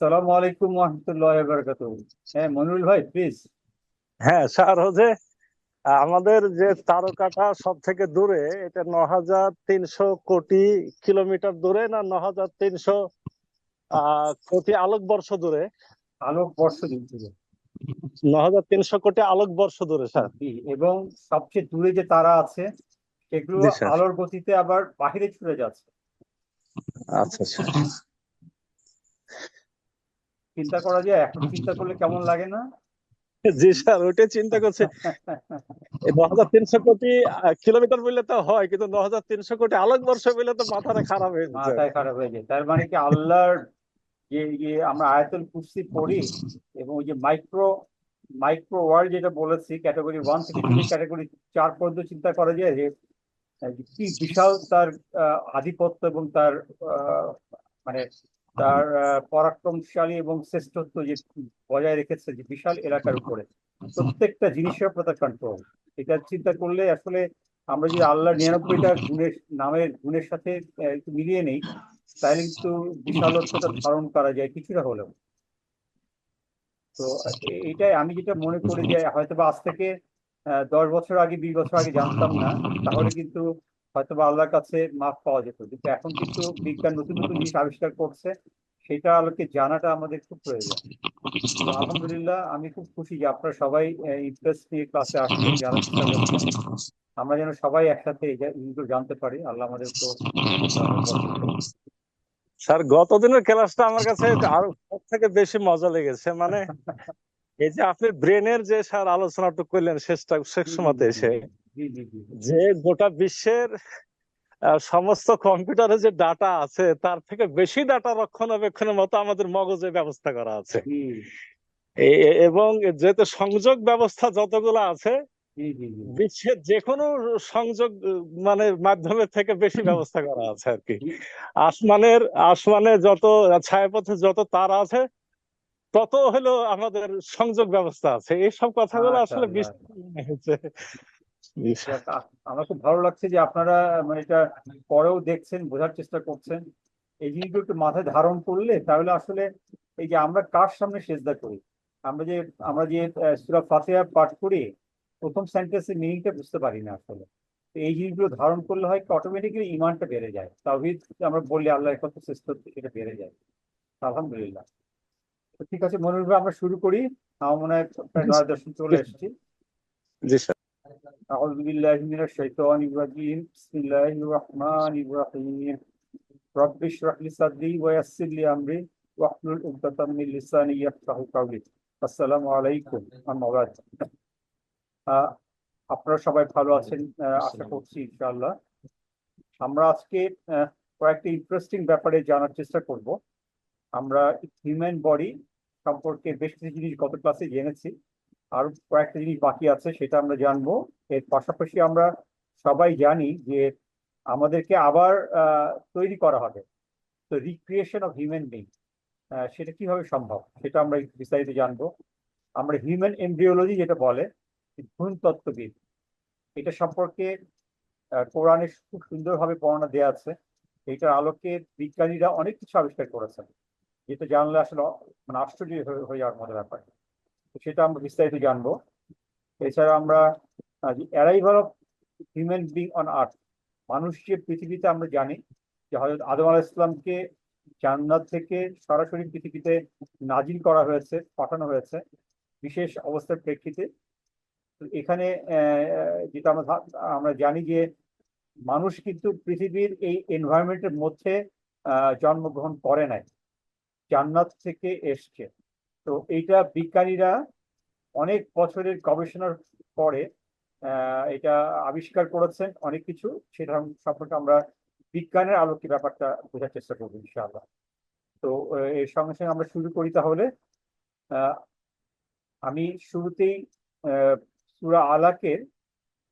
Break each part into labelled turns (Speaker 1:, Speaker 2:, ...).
Speaker 1: আসসালামু আলাইকুম ওয়া বারাকাতুহু। হ্যাঁ, মনিরুল ভাই প্লিজ।
Speaker 2: হ্যাঁ স্যার, ও যে আমাদের যে তারকাটা সব থেকে দূরে, এটা 9,300 কোটি কিলোমিটার দূরে, না 9,300 কোটি আলোকবর্ষ দূরে?
Speaker 1: আলোক বর্ষ দিক থেকে।
Speaker 2: 9,300 কোটি আলোকবর্ষ দূরে স্যার।
Speaker 1: জি, এবং সবচেয়ে দূরে যে তারা আছে সেগুলো
Speaker 2: জি স্যার।
Speaker 1: আলোর গতিতে আবার বাহিরে ছুটে যাচ্ছে।
Speaker 2: আচ্ছা স্যার।
Speaker 1: চিন্তা করা যায়, এখন চিন্তা করলে কেমন লাগে না?
Speaker 2: জি স্যার, ওইটাই চিন্তা করছে। 9,300 কোটি কিলোমিটার বললে তো হয়, কিন্তু 9,300 কোটি আলোকবর্ষ বললে তো মাথাটা খারাপ হয়ে যাচ্ছে আর
Speaker 1: মাথায়
Speaker 2: কি।
Speaker 1: খারাপ হয়ে যায়। তার মানে কি আল্লাহর যে আমরা আয়াতুল কুরসি পড়ি, এবং ওই যে মাইক্রো মাইক্রো ওয়ার্ল্ড যেটা বলেছি, ক্যাটাগরি 1 থেকে যদি ক্যাটাগরি 4 পর্যন্ত চিন্তা করা যায় যে কি বিশাল তার আধিপত্য এবং তার আহ, মানে তার পরাক্রমশালী এবং শ্রেষ্ঠত্ব যে বজায় রেখেছে যে বিশাল এলাকার উপরে প্রত্যেকটা জিনিসের উপর তার কন্ট্রোল। এটা চিন্তা করলে আসলে আমরা যদি আল্লাহর 99টা গুণের নামের গুণের সাথে একটু মিলিয়ে নেই, তাহলে কিন্তু বিশালত্বটা ধারণ করা যায় কিছুটা হলেও। তো এইটাই আমি যেটা মনে করি যে হয়তোবা আজ থেকে 10 বছর আগে, 20 বছর আগে জানতাম না, তাহলে কিন্তু হয়তোবা আল্লাহর কাছে মাফ পাওয়া যেত। কিন্তু এখন কিন্তু বিজ্ঞান নতুন নতুন জিনিস আবিষ্কার করছে, সেটা আলোকে জানাটা আমাদের খুব প্রয়োজন। তো আলহামদুলিল্লাহ, আমি খুব খুশি যে আপনারা সবাই ইন্টারেস্ট নিয়ে ক্লাসে আসছেন, জানার চেষ্টা করছেন। আমরা যেন সবাই একসাথে এই জিনিসগুলো জানতে পারি। আল্লাহ আমাদের তো রহমত বর্ষণ করুন।
Speaker 2: স্যার, গতদিনের ক্লাসটা আমার কাছে আরো সব থেকে বেশি মজা লেগেছে। মানে এই যে আপনি ব্রেনের যে স্যার আলোচনাটা করলেন শেষ
Speaker 1: জি জি
Speaker 2: সময়তে
Speaker 1: জি
Speaker 2: এসে,
Speaker 1: জি জি জি জি
Speaker 2: যে গোটা বিশ্বের সমস্ত কম্পিউটারে যে ডাটা আছে, তার থেকে বেশি ডাটা রক্ষণাবেক্ষণের মতো আমাদের মগজে ব্যবস্থা করা আছে।
Speaker 1: জি
Speaker 2: এবং যেহেতু সংযোগ ব্যবস্থা যতগুলো আছে,
Speaker 1: জি জি জি
Speaker 2: বিশ্বের যে কোনো সংযোগ মানে মাধ্যমের থেকে বেশি ব্যবস্থা করা আছে আর কি।
Speaker 1: জি।
Speaker 2: আসমানের আসমানে যত ছায়াপথে যত তারা আছে, তত হলো আমাদের সংযোগ ব্যবস্থা আছে। এইসব কথাগুলো আসলে
Speaker 1: মাশাআল্লাহ।
Speaker 2: বিশ্লেষণ মনে হচ্ছে।
Speaker 1: যাক, আমার খুব ভালো লাগছে যে আপনারা মানে এটা পরেও দেখছেন, বোঝার চেষ্টা করছেন। এই জিনিসগুলো একটু মাথায় ধারণ করলে তাহলে আসলে এই যে আমরা কার সামনে সেজদা করি, আমরা যে সূরা ফাতিহা পাঠ করি, প্রথম সেন্টেন্সের মিনিংটা বুঝতে পারি না আসলে। তো এই জিনিসগুলো ধারণ করলে হয় অটোমেটিক্যালি ইমানটা বেড়ে যায়, তাওহীদ আমরা বললে আল্লাহর কত শ্রেষ্ঠ, এটা বেড়ে যায়। আলহামদুলিল্লাহ। তো ঠিক আছে মনির ভাই, আমরা শুরু করি। আমার মনে হয় প্রায় 9-10 চলে এসেছি।
Speaker 2: জি স্যার।
Speaker 1: أعوذ بالله من الشيطان الرجيم. بسم الله الرحمن الرحيم. رب اشرح لي صدري ويسر لي أمري واحلل عقدة من لساني يفقهوا قولي. আসসালামু আলাইকুম। আম্মা বাদ। আহ, আপনারা সবাই ভালো আছেন, আশা করছি ইনশাআল্লাহ। আমরা আজকে আহ, কয়েকটি ইন্টারেস্টিং ব্যাপারে জানার চেষ্টা করব। আমরা হিউম্যান বডি সম্পর্কে বেশ কিছু জিনিস গত ক্লাসে জেনেছি, আর কয়েকটা জিনিস বাকি আছে, সেটা আমরা জানবো। এর পাশাপাশি আমরা সবাই জানি যে আমাদেরকে আবার তৈরি করা হবে। তো রিক্রিয়েশন অফ হিউম্যান বিং, সেটা কিভাবে সম্ভব সেটা আমরা একটু বিস্তারিত জানবো। আমরা হিউম্যান এমব্রিওলজি যেটা বলে, ভ্রূণ তত্ত্ববিদ, এটা সম্পর্কে কোরআনে খুব সুন্দরভাবে বর্ণনা দেওয়া আছে। এটার আলোকে বিজ্ঞানীরা অনেক কিছু আবিষ্কার করেছেন, যেটা জানলে আসলে মানে আশ্চর্য হয়ে যাওয়ার মতো ব্যাপার। তো সেটা আমরা বিস্তারিত জানবো। এছাড়া আমরা arrival of human being on earth, মানুষ যে পৃথিবীতে, আমরা জানি যে হযরত আদম আলাইহিস সালামকে জান্নাত থেকে সরাসরি পৃথিবীতে নাজিল করা হয়েছে, পাঠানো হয়েছে বিশেষ অবস্থার প্রেক্ষিতে। তো এখানে যেটা আমরা জানি যে মানুষ কিন্তু পৃথিবীর এই এনভায়রনমেন্টের মধ্যে জন্মগ্রহণ করে নাই, জান্নাত থেকে এসছে। তো এইটা বিজ্ঞানীরা অনেক বছরের গবেষণার পরে এটা আবিষ্কার করেছেন অনেক কিছু। সেটা সম্পর্কে আমরা বিজ্ঞানের আলোকে ব্যাপারটা বোঝার চেষ্টা করবো ইনশাআল্লাহ। তো এর সঙ্গে সঙ্গে আমরা শুরু করি তাহলে। আহ, আমি শুরুতেই আহ, সূরা আলাকের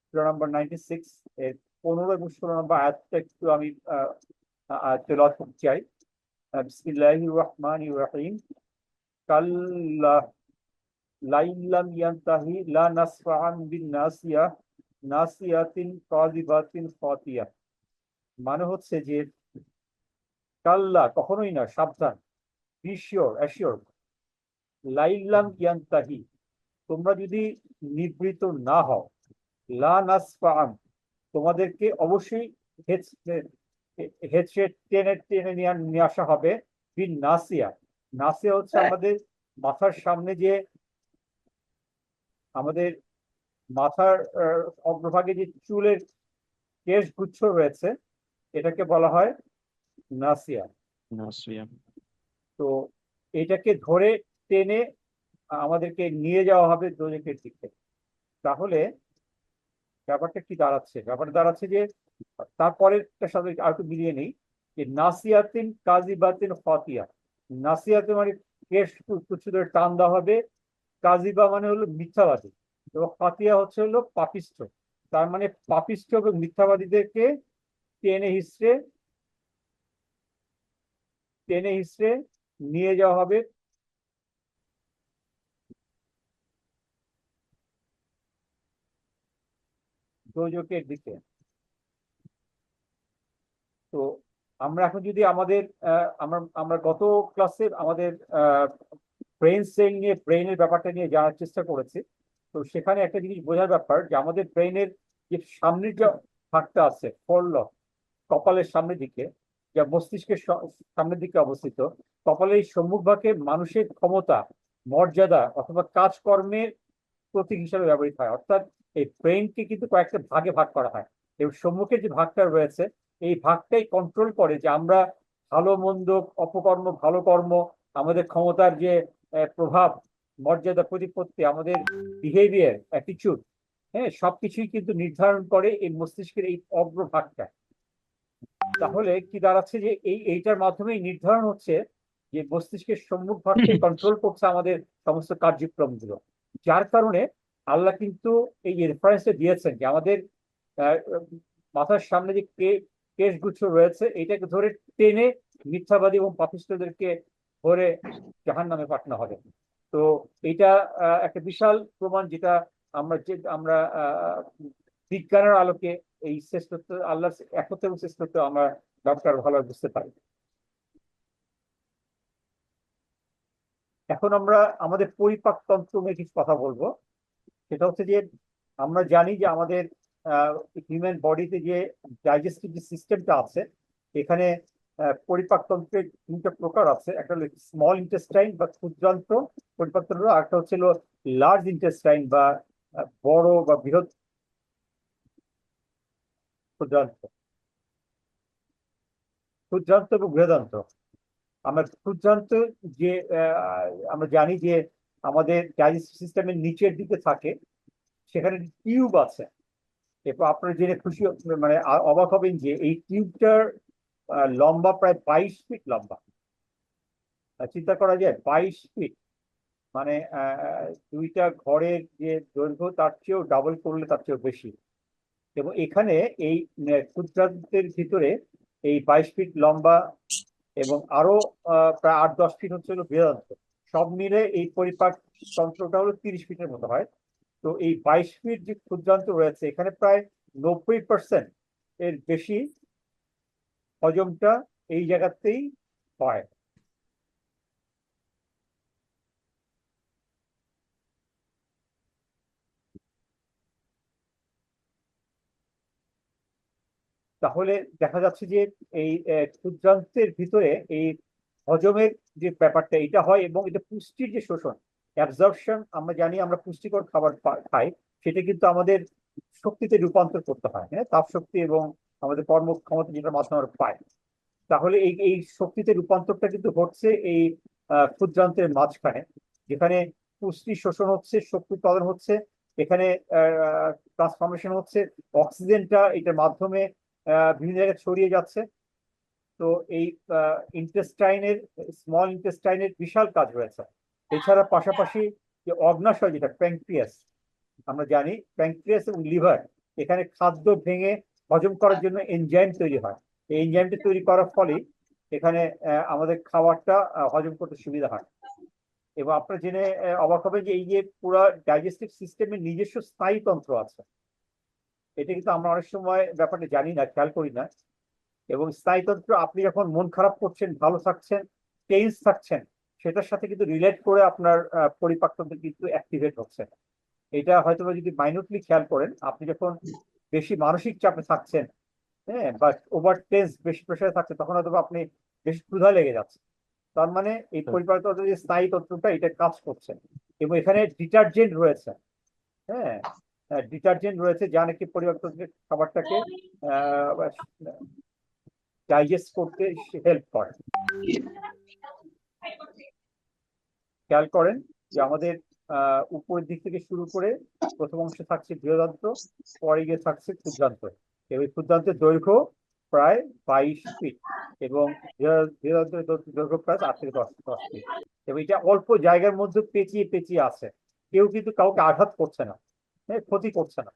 Speaker 1: সূরা নাম্বার 96 এর 15 এবং 16 নম্বর আয়াতটা একটু আমি তেলাওয়াত করতে চাই। বিসমিল্লাহির রহমানির রহিম। কাল্লা লাইল্লাম ইয়ান্তাহি লা নাসফাআন বিন নাসিয়া নাসিয়াতিন কাযিবাতিন খাতিয়া। মানে হচ্ছে যে কাল্লা, কখনোই না, সাবধান। বি শিওর অ্যাসিওর লাইল্লাম ইয়ান্তাহি, তোমরা যদি নিবৃত না হও, লা নাসফাআন, তোমাদেরকে অবশ্যই হেঁচড়ে টেনে টেনে নিয়ে আসা হবে। বিন নাসিয়া, নাসিয়া হচ্ছে আমাদের মাথার সামনে যে আমাদের মাথার অগ্রভাগে যে চুলের কেশ গুচ্ছ রয়েছে, এটাকে বলা হয় নাসিয়া।
Speaker 2: নাসিয়া।
Speaker 1: তো এটাকে ধরে টেনে আমাদেরকে নিয়ে যাওয়া হবে দোজখের দিকে। তাহলে ব্যাপারটা কি দাঁড়াচ্ছে? ব্যাপারটা দাঁড়াচ্ছে যে তারপরেরটার সাথে আর একটু মিলিয়ে নেই, যে নাসিয়াতিন কাজিবাতিন ফাতিয়া। নাসিয়াতে মানে কেশ কুচ্ছ ধরে টান দেওয়া হবে, কাজিবা মানে হলো মিথ্যাবাদী, এবং ফাতিয়া হচ্ছে হলো পাপিষ্ঠ। তার মানে পাপিষ্ঠ এবং মিথ্যাবাদীদেরকে টেনে হিসড়ে টেনে হিসড়ে নিয়ে যাওয়া হবে দোজখের দিকে। তো আমরা এখন যদি আমাদের আমরা আমরা গত ক্লাসে আমাদের ব্রেন সেল নিয়ে, ব্রেনের ব্যাপারটা নিয়ে জানার চেষ্টা করেছি। তো সেখানে একটা জিনিস বোঝার ব্যাপার, যে আমাদের ব্রেনের যে সামনের যে ভাগটা আছে ফোরলক, কপালের সামনের দিকে, যা মস্তিষ্কের সামনের দিকে অবস্থিত, কপালের এই সম্মুখ ভাগে মানুষের ক্ষমতা, মর্যাদা অথবা কাজকর্মের প্রতীক হিসাবে ব্যবহৃত হয়। অর্থাৎ এই ব্রেনকে কিন্তু কয়েকটা ভাগে ভাগ করা হয়, এবং সম্মুখের যে ভাগটা রয়েছে, এই ভাগটাই কন্ট্রোল করে যে আমরা ভালো মন্দ, অপকর্ম ভালো কর্ম, আমাদের ক্ষমতার যে প্রভাব, মর্যাদা প্রতিপত্তি, আমাদের বিহেভিয়ার, অ্যাটিচিউড, হ্যাঁ, সবকিছুই কিন্তু নির্ধারণ করে এই মস্তিষ্কের এই অগ্রভাগটা। তাহলে কি দাঁড়াচ্ছে, যে এইটার মাধ্যমেই নির্ধারণ হচ্ছে যে মস্তিষ্কের সম্মুখ ভাগটাই কন্ট্রোল করছে আমাদের সমস্ত কার্যক্রম গুলো। যার কারণে আল্লাহ কিন্তু এই রেফারেন্সটা দিয়েছেন যে আমাদের মাথার সামনে যে কেশগুচ্ছ রয়েছে, এটাকে ধরে টেনে মিথ্যাবাদী এবং পাপিষ্ঠদেরকে ধরে জাহান্নামে পাঠানো হবে। তো এটা একটা বিশাল প্রমাণ, যেটা আমরা বিজ্ঞানের আলোকে এই শ্রেষ্ঠত্ব, আল্লাহর একত্ব এবং শ্রেষ্ঠত্ব আমরা ডক্টর ভালো বুঝতে পারি। এখন আমরা আমাদের পরিপাক তন্ত্র নিয়ে কিছু কথা বলবো। সেটা হচ্ছে যে আমরা জানি যে আমাদের হিউম্যান বডিতে যে ডাইজেস্টিভ যে সিস্টেমটা আছে, এখানে পরিপাক তন্ত্রের তিনটা প্রকার আছে। একটা হলো স্মল ইন্টেস্টাইন বা ক্ষুদ্রান্ত পরিপাকতন্ত্র, আর একটা হচ্ছে লার্জ ইন্টেস্টাইন বা বড় বা বৃহৎ ক্ষুদ্রান্ত। ক্ষুদ্রান্ত এবং বৃহদান্ত। আমরা ক্ষুদ্রান্ত যে আমরা জানি যে আমাদের ডাইজেস্টিভ সিস্টেমের নিচের দিকে থাকে, সেখানে টিউব আছে। এরপর আপনারা জেনে খুশি মানে অবাক হবেন যে এই টিউবটার লম্বা প্রায় 22 ফিট লম্বা। চিন্তা করা যায় 22 ফিট, মানে দুইটা ঘরের যে দৈর্ঘ্য তার চেয়েও ডাবল করলে তার চেয়েও বেশি। এবং এখানে এই ক্ষুদ্রান্তের ভিতরে এই 22 ফিট লম্বা এবং আরো প্রায় 8-10 ফিট হচ্ছে হলো বৃহদান্ত। সব মিলে এই পরিপাক তন্ত্রটা হলো 30 ফিটের মতো হয়। তো এই 22 ফিট যে ক্ষুদ্রান্ত রয়েছে, এখানে প্রায় 90% এর বেশি হজমটা এই জায়গাতেই হয়। তাহলে দেখা যাচ্ছে যে এই ক্ষুদ্রান্তের ভিতরে এই হজমের যে ব্যাপারটা এটা হয়, এবং এটা পুষ্টির যে শোষণ, অ্যাবজর্পশন, আমরা জানি আমরা পুষ্টিকর খাবার খাই, সেটা কিন্তু আমাদের শক্তিতে রূপান্তর করতে হয়, হ্যাঁ, তাপ শক্তি এবং আমাদের কর্মক্ষমতা, যেটার মাধ্যমে আমরা পাই। তাহলে এই এই শক্তিতে রূপান্তরটা কিন্তু হচ্ছে এই ক্ষুদ্রান্তের মাঝখানে, যেখানে পুষ্টি শোষণ হচ্ছে, শক্তি উৎপাদন হচ্ছে, এখানে ট্রান্সফরমেশন হচ্ছে, অক্সিজেনটা এটার মাধ্যমে বিভিন্ন জায়গায় ছড়িয়ে যাচ্ছে। তো এই ইন্টেস্টাইনের, স্মল ইন্টেস্টাইনের বিশাল কাজ রয়েছে। এছাড়া পাশাপাশি যে অগ্নাশয়, যেটা প্যাঙ্ক্রিয়াস, আমরা জানি প্যাঙ্ক্রিয়াস এবং লিভার, এখানে খাদ্য ভেঙে হজম করার জন্য এনজাইম তৈরি হয়। এই এনজাইমটা তৈরি করার ফলে এখানে আমাদের খাবারটা হজম করতে সুবিধা হয়। এবং আপনারা জেনে অবাক হবেন যে এই যে পুরো ডাইজেস্টিভ সিস্টেমের নিজস্ব স্নায়ুতন্ত্র আছে। এটা কিন্তু আমরা অনেক সময় ব্যাপারটা জানি না, খেয়াল করি না। এবং স্নায়ুতন্ত্র, আপনি যখন মন খারাপ করছেন, ভালো থাকছেন, টেন্স থাকছেন সেটার সাথে কিন্তু রিলেট করে আপনার পরিপাকতন্ত্র কিন্তু অ্যাক্টিভেট হচ্ছে। এটা হয়তো যদি মাইনরলি খেয়াল করেন, আপনি যখন বেশি মানসিক চাপে থাকছেন, হ্যাঁ, বা ওভার টেন্স, বেশি প্রেশারে থাকছে, তখন হয়তো আপনি বেশি ক্ষুধা লেগে যাচ্ছে। তার মানে এই পরিপাকতন্ত্র যে স্নায়ু তন্ত্রটা এটা কাজ করছে, এবং এখানে ডিটারজেন্ট রয়েছে। হ্যাঁ, ডিটারজেন্ট রয়েছে যা নাকি পরিপাকতন্ত্রের খাবারটাকে ডাইজেস্ট করতে হেল্প করে। খেয়াল করেন যে আমাদের উপরের দিক থেকে শুরু করে প্রথম অংশে থাকছে বৃহদান্ত্র, পরে গিয়ে থাকছে ক্ষুদ্রান্ত, এবং ক্ষুদ্রান্তের দৈর্ঘ্য প্রায় 22 ফিট, এবং বৃহদান্ত্রের দৈর্ঘ্য প্রায় 8 থেকে 10 ফিট, এবং এটা অল্প জায়গার মধ্যে পেঁচিয়ে পেঁচিয়ে আছে। কেউ কিন্তু কাউকে আঘাত করছে না, হ্যাঁ, ক্ষতি করছে না।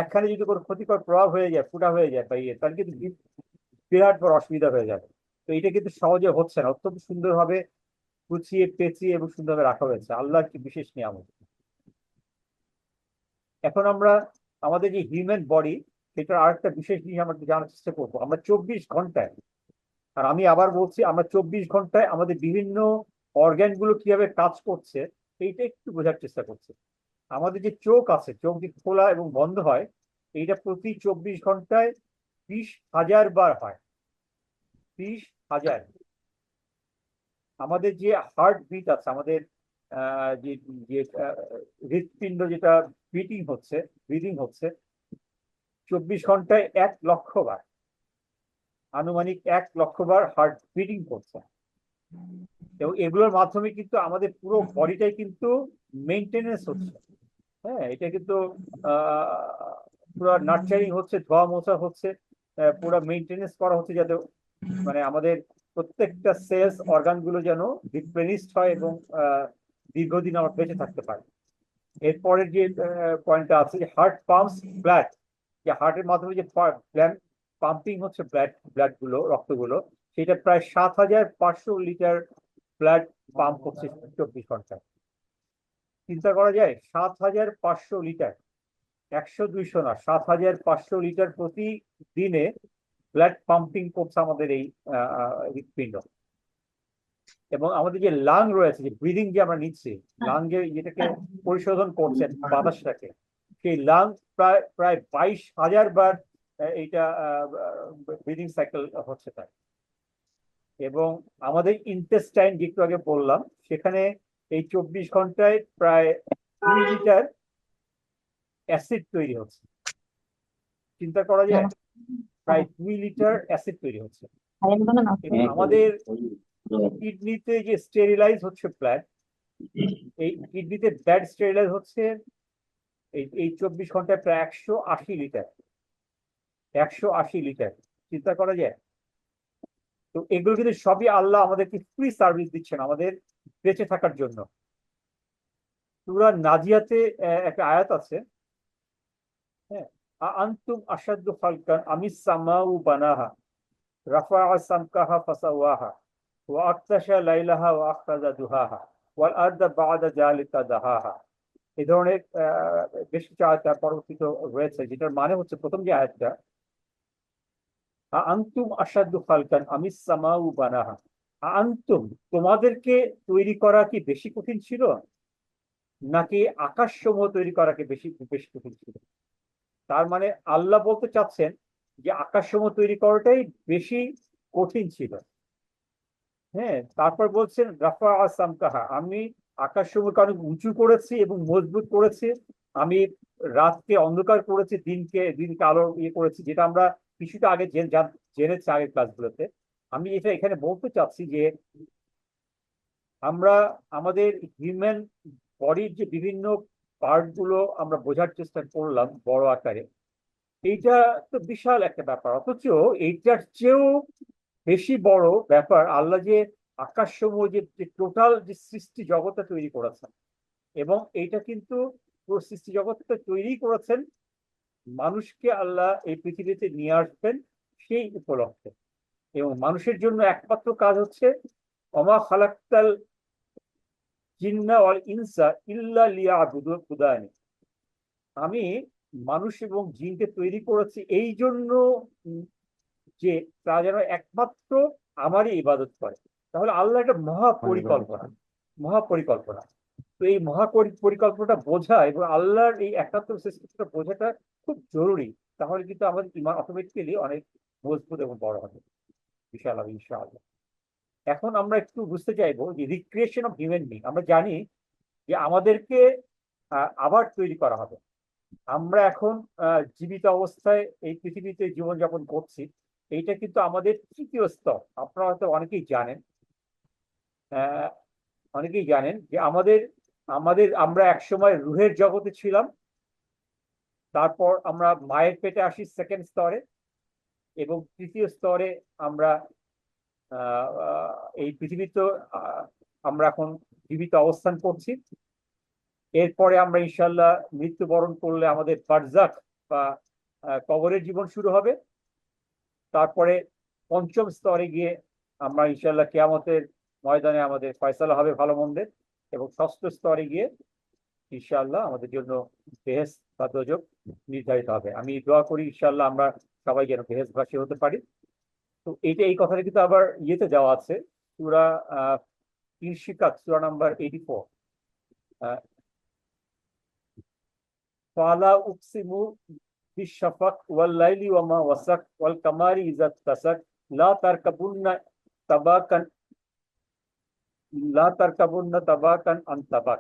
Speaker 1: একখানে যদি কোনো ক্ষতিকর প্রভাব হয়ে যায়, ফুটা হয়ে যায় বা তাহলে কিন্তু বিরাট বড় অসুবিধা হয়ে যাবে। তো এটা কিন্তু সহজে হচ্ছে না, অত্যন্ত সুন্দরভাবে গুছিয়ে পেঁচিয়ে এবং সুন্দরভাবে রাখা হয়েছে, আল্লাহর কি বিশেষ নিয়ামত। এখন আমরা আমাদের যে হিউম্যান বডি, সেটার আরেকটা বিশেষ জিনিস আমরা জানার চেষ্টা করবো। আমরা 24 ঘন্টায়, আর আমি আবার বলছি, আমরা 24 ঘন্টায় আমাদের বিভিন্ন অর্গ্যান গুলো কিভাবে কাজ করছে এইটা একটু বোঝার চেষ্টা করছি। আমাদের যে চোখ আছে, চোখ যে খোলা এবং বন্ধ হয়, এইটা প্রতি 24 ঘন্টায় 20,000 বার হয়। 20,000। আমাদের যে হার্ট বিট আছে, আমাদের যে যে হৃৎপিণ্ড যেটা ব্রিদিং হচ্ছে 24 ঘন্টায় 1 লক্ষ বার, আনুমানিক 1 লক্ষ বার হার্ট বিটিং করছে। এবং এগুলোর মাধ্যমে কিন্তু আমাদের পুরো বডিটাই কিন্তু মেনটেনেন্স হচ্ছে। হ্যাঁ, এটা কিন্তু পুরো নার্চারিং হচ্ছে, ধোয়া মোছা হচ্ছে, পুরো মেনটেনেন্স করা হচ্ছে, যাতে মানে আমাদের প্রত্যেকটা সেলস অর্গান গুলো যেন রিপ্লেনিশড হয় এবং দীর্ঘদিন আমরা বেঁচে থাকতে পারি। এরপরের যে পয়েন্টটা আছে, হার্ট পাম্পস ব্লাড, যে হার্টের মাধ্যমে যে পাম্পিং হচ্ছে ব্লাড গুলো, রক্তগুলো, সেটা প্রায় 7,500 লিটার ব্লাড পাম্প হচ্ছে 24 ঘন্টায়। চিন্তা করা যায়, 7,500 লিটার, 100-200 না, 7,500 লিটার প্রতিদিনে ব্লাড পাম্পিং করছে আমাদের এই হৃৎপিণ্ড। এবং আমাদের যে লাং রয়েছে, যে ব্রিদিং যে আমরা নিচ্ছি, লাং যেটাকে পরিশোধন করছেন বাতাসটাকে, সেই লাং প্রায় প্রায় 22,000 বার এইটা ব্রিদিং সাইকেল হচ্ছে তাই। এবং আমাদের ইন্টেস্টাইন, যে একটু আগে বললাম, সেখানে এই 24 ঘন্টায় প্রায় 2 লিটার অ্যাসিড তৈরি হচ্ছে। চিন্তা করা যায়, প্রায় 2 লিটার অ্যাসিড তৈরি হচ্ছে। এবং আমাদের কিডনিতে যে স্টেরিলাইজ হচ্ছে ব্লাড, এই কিডনিতে ব্লাড স্টেরিলাইজ হচ্ছে এই 24 ঘন্টায় প্রায় 180 লিটার। 180 লিটার, চিন্তা করা যায়। তো এগুলো কিন্তু সবই আল্লাহ আমাদেরকে ফ্রি সার্ভিস দিচ্ছেন আমাদের বেঁচে থাকার জন্য। সূরা নাজিয়াতে একটা আয়াত আছে, হ্যাঁ, আনতুম আশাদ্দু খালকান আমিস সামাউ বানাহা রাফাআ সামকাহা ফাসাওয়াহা ওয়া আকতাশা লাইলাহা ওয়া আখরাজা দুহাহা ওয়াল আরদা বা'দা যালিকা দাহাহা। এই ধরনের বেশ কিছু আয়াত পরবর্তীতে রয়েছে, যেটার মানে হচ্ছে, প্রথম যে আয়াতটা, আনতুম আশাদ্দু খালকান আমিস সামাউ বানাহা, আনতুম, তোমাদেরকে তৈরি করা কি বেশি কঠিন ছিল, নাকি আকাশ সমূহ তৈরি করা কি বেশি বেশি কঠিন ছিল? তার মানে আল্লাহ বলতে চাচ্ছেন যে আকাশ সমূহ তৈরি করাটাই বেশি কঠিন ছিল। হ্যাঁ, তারপর বলছেন রাফা আসামকাহা, আমি আকাশ সমূহকে অনেক উঁচু করেছি এবং মজবুত করেছি, আমি রাতকে অন্ধকার করেছি, দিনকে আলো করেছি, যেটা আমরা কিছুটা আগে জেনেছি আগের ক্লাসগুলোতে। আমি এটা এখানে বলতে চাচ্ছি যে আমরা আমাদের হিউম্যান বডির যে বিভিন্ন পার্ট গুলো আমরা বোঝার চেষ্টা করলাম বড় আকারে, এইটা তো বিশাল একটা ব্যাপার, অথচ এইটার চেয়েও বেশি বড় ব্যাপার আল্লাহ যে আকাশসমূহ, যে টোটাল যে সৃষ্টি জগৎটা তৈরি করেছেন। এবং এইটা কিন্তু পুরো সৃষ্টি জগৎটা তৈরি করেছেন মানুষকে আল্লাহ এই পৃথিবীতে নিয়ে আসবেন সেই উপলক্ষে। এবং মানুষের জন্য একমাত্র কাজ হচ্ছে ওমা খালাক্তাল জিন্না ওয়াল ইনসা ইল্লা লিয়াবুদুনি, আমি মানুষ এবং জিনকে তৈরি করেছি এই জন্য যে তারা যেন একমাত্র আমারই ইবাদত করে। তাহলে আল্লাহ একটা মহাপরিকল্পনা। তো এই পরিকল্পনাটা বোঝা এবং আল্লাহর এই একাত্ম সৃষ্টিটা বোঝাটা খুব জরুরি। তাহলে কিন্তু আমাদের ইমান অটোমেটিক্যালি অনেক মজবুত এবং বড় হবে ইনশাআল্লাহ ইনশাআল্লাহ। এখন আমরা একটু বুঝতে চাইবো যে রিক্রিয়েশন অফ হিউম্যান বিং। আমরা জানি যে আমাদেরকে আবার তৈরি করা হবে। আমরা এখন জীবিত অবস্থায় এই পৃথিবীতে জীবনযাপন করছি, এইটা কিন্তু আমাদের তৃতীয় স্তর। আপনারা হয়তো আহ, অনেকেই জানেন যে আমাদের আমাদের আমরা একসময় রুহের জগতে ছিলাম, তারপর আমরা মায়ের পেটে আসি সেকেন্ড স্তরে, এবং তৃতীয় স্তরে আমরা এই পৃথিবীতে আমরা এখন জীবিত অবস্থান করছি। এরপরে আমরা ইনশাল্লাহ মৃত্যুবরণ করলে আমাদের বারজাখ বা কবরের জীবন শুরু হবে। তারপরে পঞ্চম স্তরে গিয়ে আমরা ইনশাল্লাহ কিয়ামতের ময়দানে আমাদের ফয়সালা হবে ভালো মন্দের, এবং ষষ্ঠ স্তরে গিয়ে ইনশাআল্লাহ আমাদের জন্য বেহেশত বা দোজখ নির্ধারিত হবে। আমি দোয়া করি ইনশাআল্লাহ আমরা সবাই যেন বেহেশতবাসী হতে পারি। তো এই কথাটা কিন্তু আবার ইয়েতে দেওয়া আছে, সূরা ইনশিকাক সূরা নাম্বার 84। ফালা উকসিমু বিশ-শাফাক ওয়াল লাইলি ওয়া মা ওয়াসাক ওয়াল কামারি ইযা তাসাক লা তারকাবুন্না তাবাকান আন তাবাক।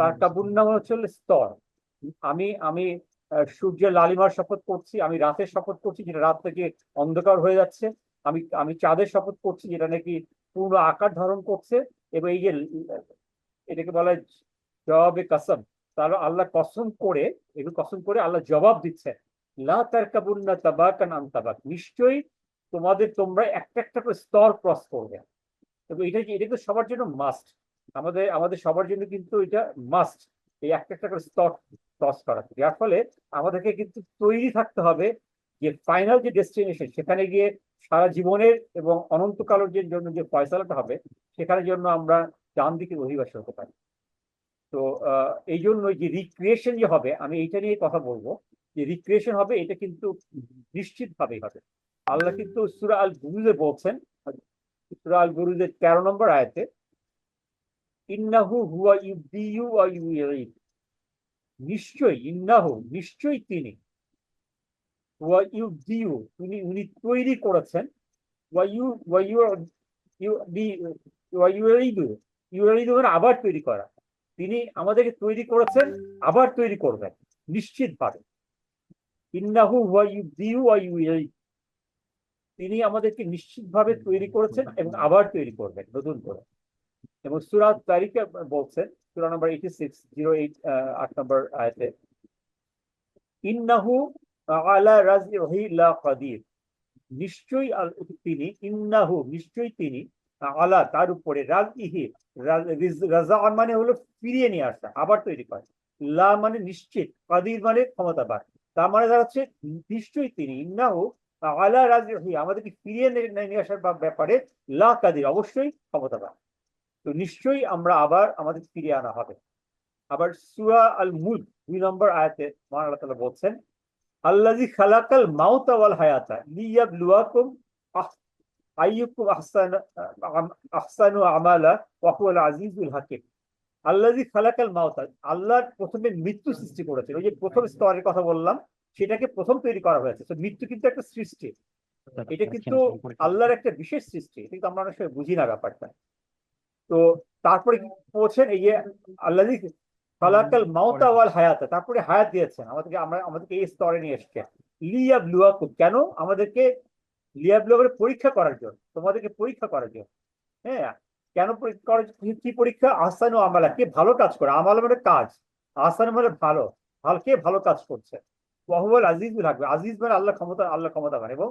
Speaker 1: তারকাবুন্না হচ্ছে স্তর। আমি আমি সূর্যের লালিমার শপথ করছি, আমি রাতের শপথ করছি যেটা রাত থেকে অন্ধকার হয়ে যাচ্ছে, আমি আমি চাঁদের শপথ করছি যেটা নাকি পূর্ণ আকার ধারণ করছে, এবং এই যে এটাকে বলা হয় জবাবে কসম। তাহলে আল্লাহ কসম করে, এগুলো কসম করে আল্লাহ জবাব দিচ্ছে, লা তারকাবুন্না তাবাকান আন তাবাক, নিশ্চয়ই তোমরা একটা একটা করে স্তর ক্রস করবে। এবং এটা তো সবার জন্য মাস্ট, আমাদের আমাদের সবার জন্য কিন্তু এটা মাস্ট, এই একটা একটা করে স্তর ক্রস করা। যার ফলে আমাদেরকে কিন্তু তৈরি থাকতে হবে যে ফাইনাল যে ডেস্টিনেশন, সেখানে গিয়ে সারা জীবনের এবং অনন্তকালের জন্য যে ফয়সালাটা হবে, সেখানের জন্য আমরা ডান দিকে অধিবাসী হতে পারি। তো এই জন্য যে রিক্রিয়েশন যে হবে, আমি এইটা নিয়ে কথা বলবো, যে রিক্রিয়েশন হবে এটা কিন্তু নিশ্চিতভাবেই হবে। আল্লাহ কিন্তু সূরা আল বুরুজে বলছেন, সূরা আল বুরুজের 13 নম্বর আয়াতে, ইন্নাহু হুয়া ইউবদিউ ওয়া ইউঈদ, নিশ্চয়ই তিনি, ওয়া ইউবদিউ উনি তৈরি করেছেন, ওয়া ইউ ওয়া ইউ ইউবদি ওয়া ইউঈদু, ইউঈদু মানে আবার তৈরি করা। তিনি আমাদেরকে তৈরি করেছেন, আবার তৈরি করবেন নিশ্চিতভাবে। ইন্নাহু হুয়া ইউবদিউ ওয়া ইউঈদ, তিনি আমাদেরকে নিশ্চিতভাবে তৈরি করেছেন এবং আবার তৈরি করবেন নতুন করে। এবং সূরা তারিকে বলছেন, সূরা নম্বর 86 08 8 নম্বর আয়াতে, ইন্নাহু আলা রাজইহি লাকাদির, নিশ্চয়ই তিনি আলা তার উপরে, রাজইহি, রাজা মানে হলো ফিরিয়ে নিয়ে আসা, আবার তৈরি করা, লা মানে নিশ্চিত, কাদির মানে ক্ষমতাবান। তার মানে দাঁড়াচ্ছে নিশ্চয়ই তিনি, ইন্নাহু আলা রাজইহি, আমাদেরকে ফিরিয়ে নিয়ে আসার ব্যাপারে, লা কাদির অবশ্যই ক্ষমতাবান। তো নিশ্চয়ই আমরা আবার আমাদের ফিরিয়ে আনা হবে। আবার সূরা আল মুলক 2 নম্বর আয়াতে মহান আল্লাহ তাআলা বলছেন, আল্লাযী খালাকাল মাউতা ওয়াল হায়াতা লিয়াবলুয়াকুম আইয়ুকুম আহসানু আমালা ওয়া হুয়াল আজিজুল হাকিম। আল্লাযী খালাকাল মাউতা, আল্লাহ প্রথমে মৃত্যু সৃষ্টি করেছেন। ওই যে প্রথম স্তরের কথা বললাম, সেটাকে প্রথম তৈরি করা হয়েছে। তো মৃত্যু কিন্তু একটা সৃষ্টি, এটা কিন্তু আল্লাহর একটা বিশেষ সৃষ্টি, কিন্তু আমরা অনেক সময় বুঝি না ব্যাপারটা। তো তারপরে কি বলছেন, এই যে আল্লাযী খালাকাল মাউতা ওয়াল হায়াতা, তারপরে হায়াত দিয়েছেন আমাদেরকে এই স্তরে নিয়ে এসেছেন। লিয়াবলুয়াকুম, কেন? আমাদেরকে লিয়াবলুয়া পরীক্ষা করার জন্য, তোমাদেরকে পরীক্ষা করার জন্য। হ্যাঁ, কেন পরীক্ষা করার? কি পরীক্ষা? আহসানু আমালা, কে ভালো কাজ করে। আমালা মানে কাজ, আহসান মানে ভালো, কে ভালো কাজ করছে। ওয়া হুয়াল আজিজুল হাকিম, আজিজ মানে আল্লাহ ক্ষমতাবান, এবং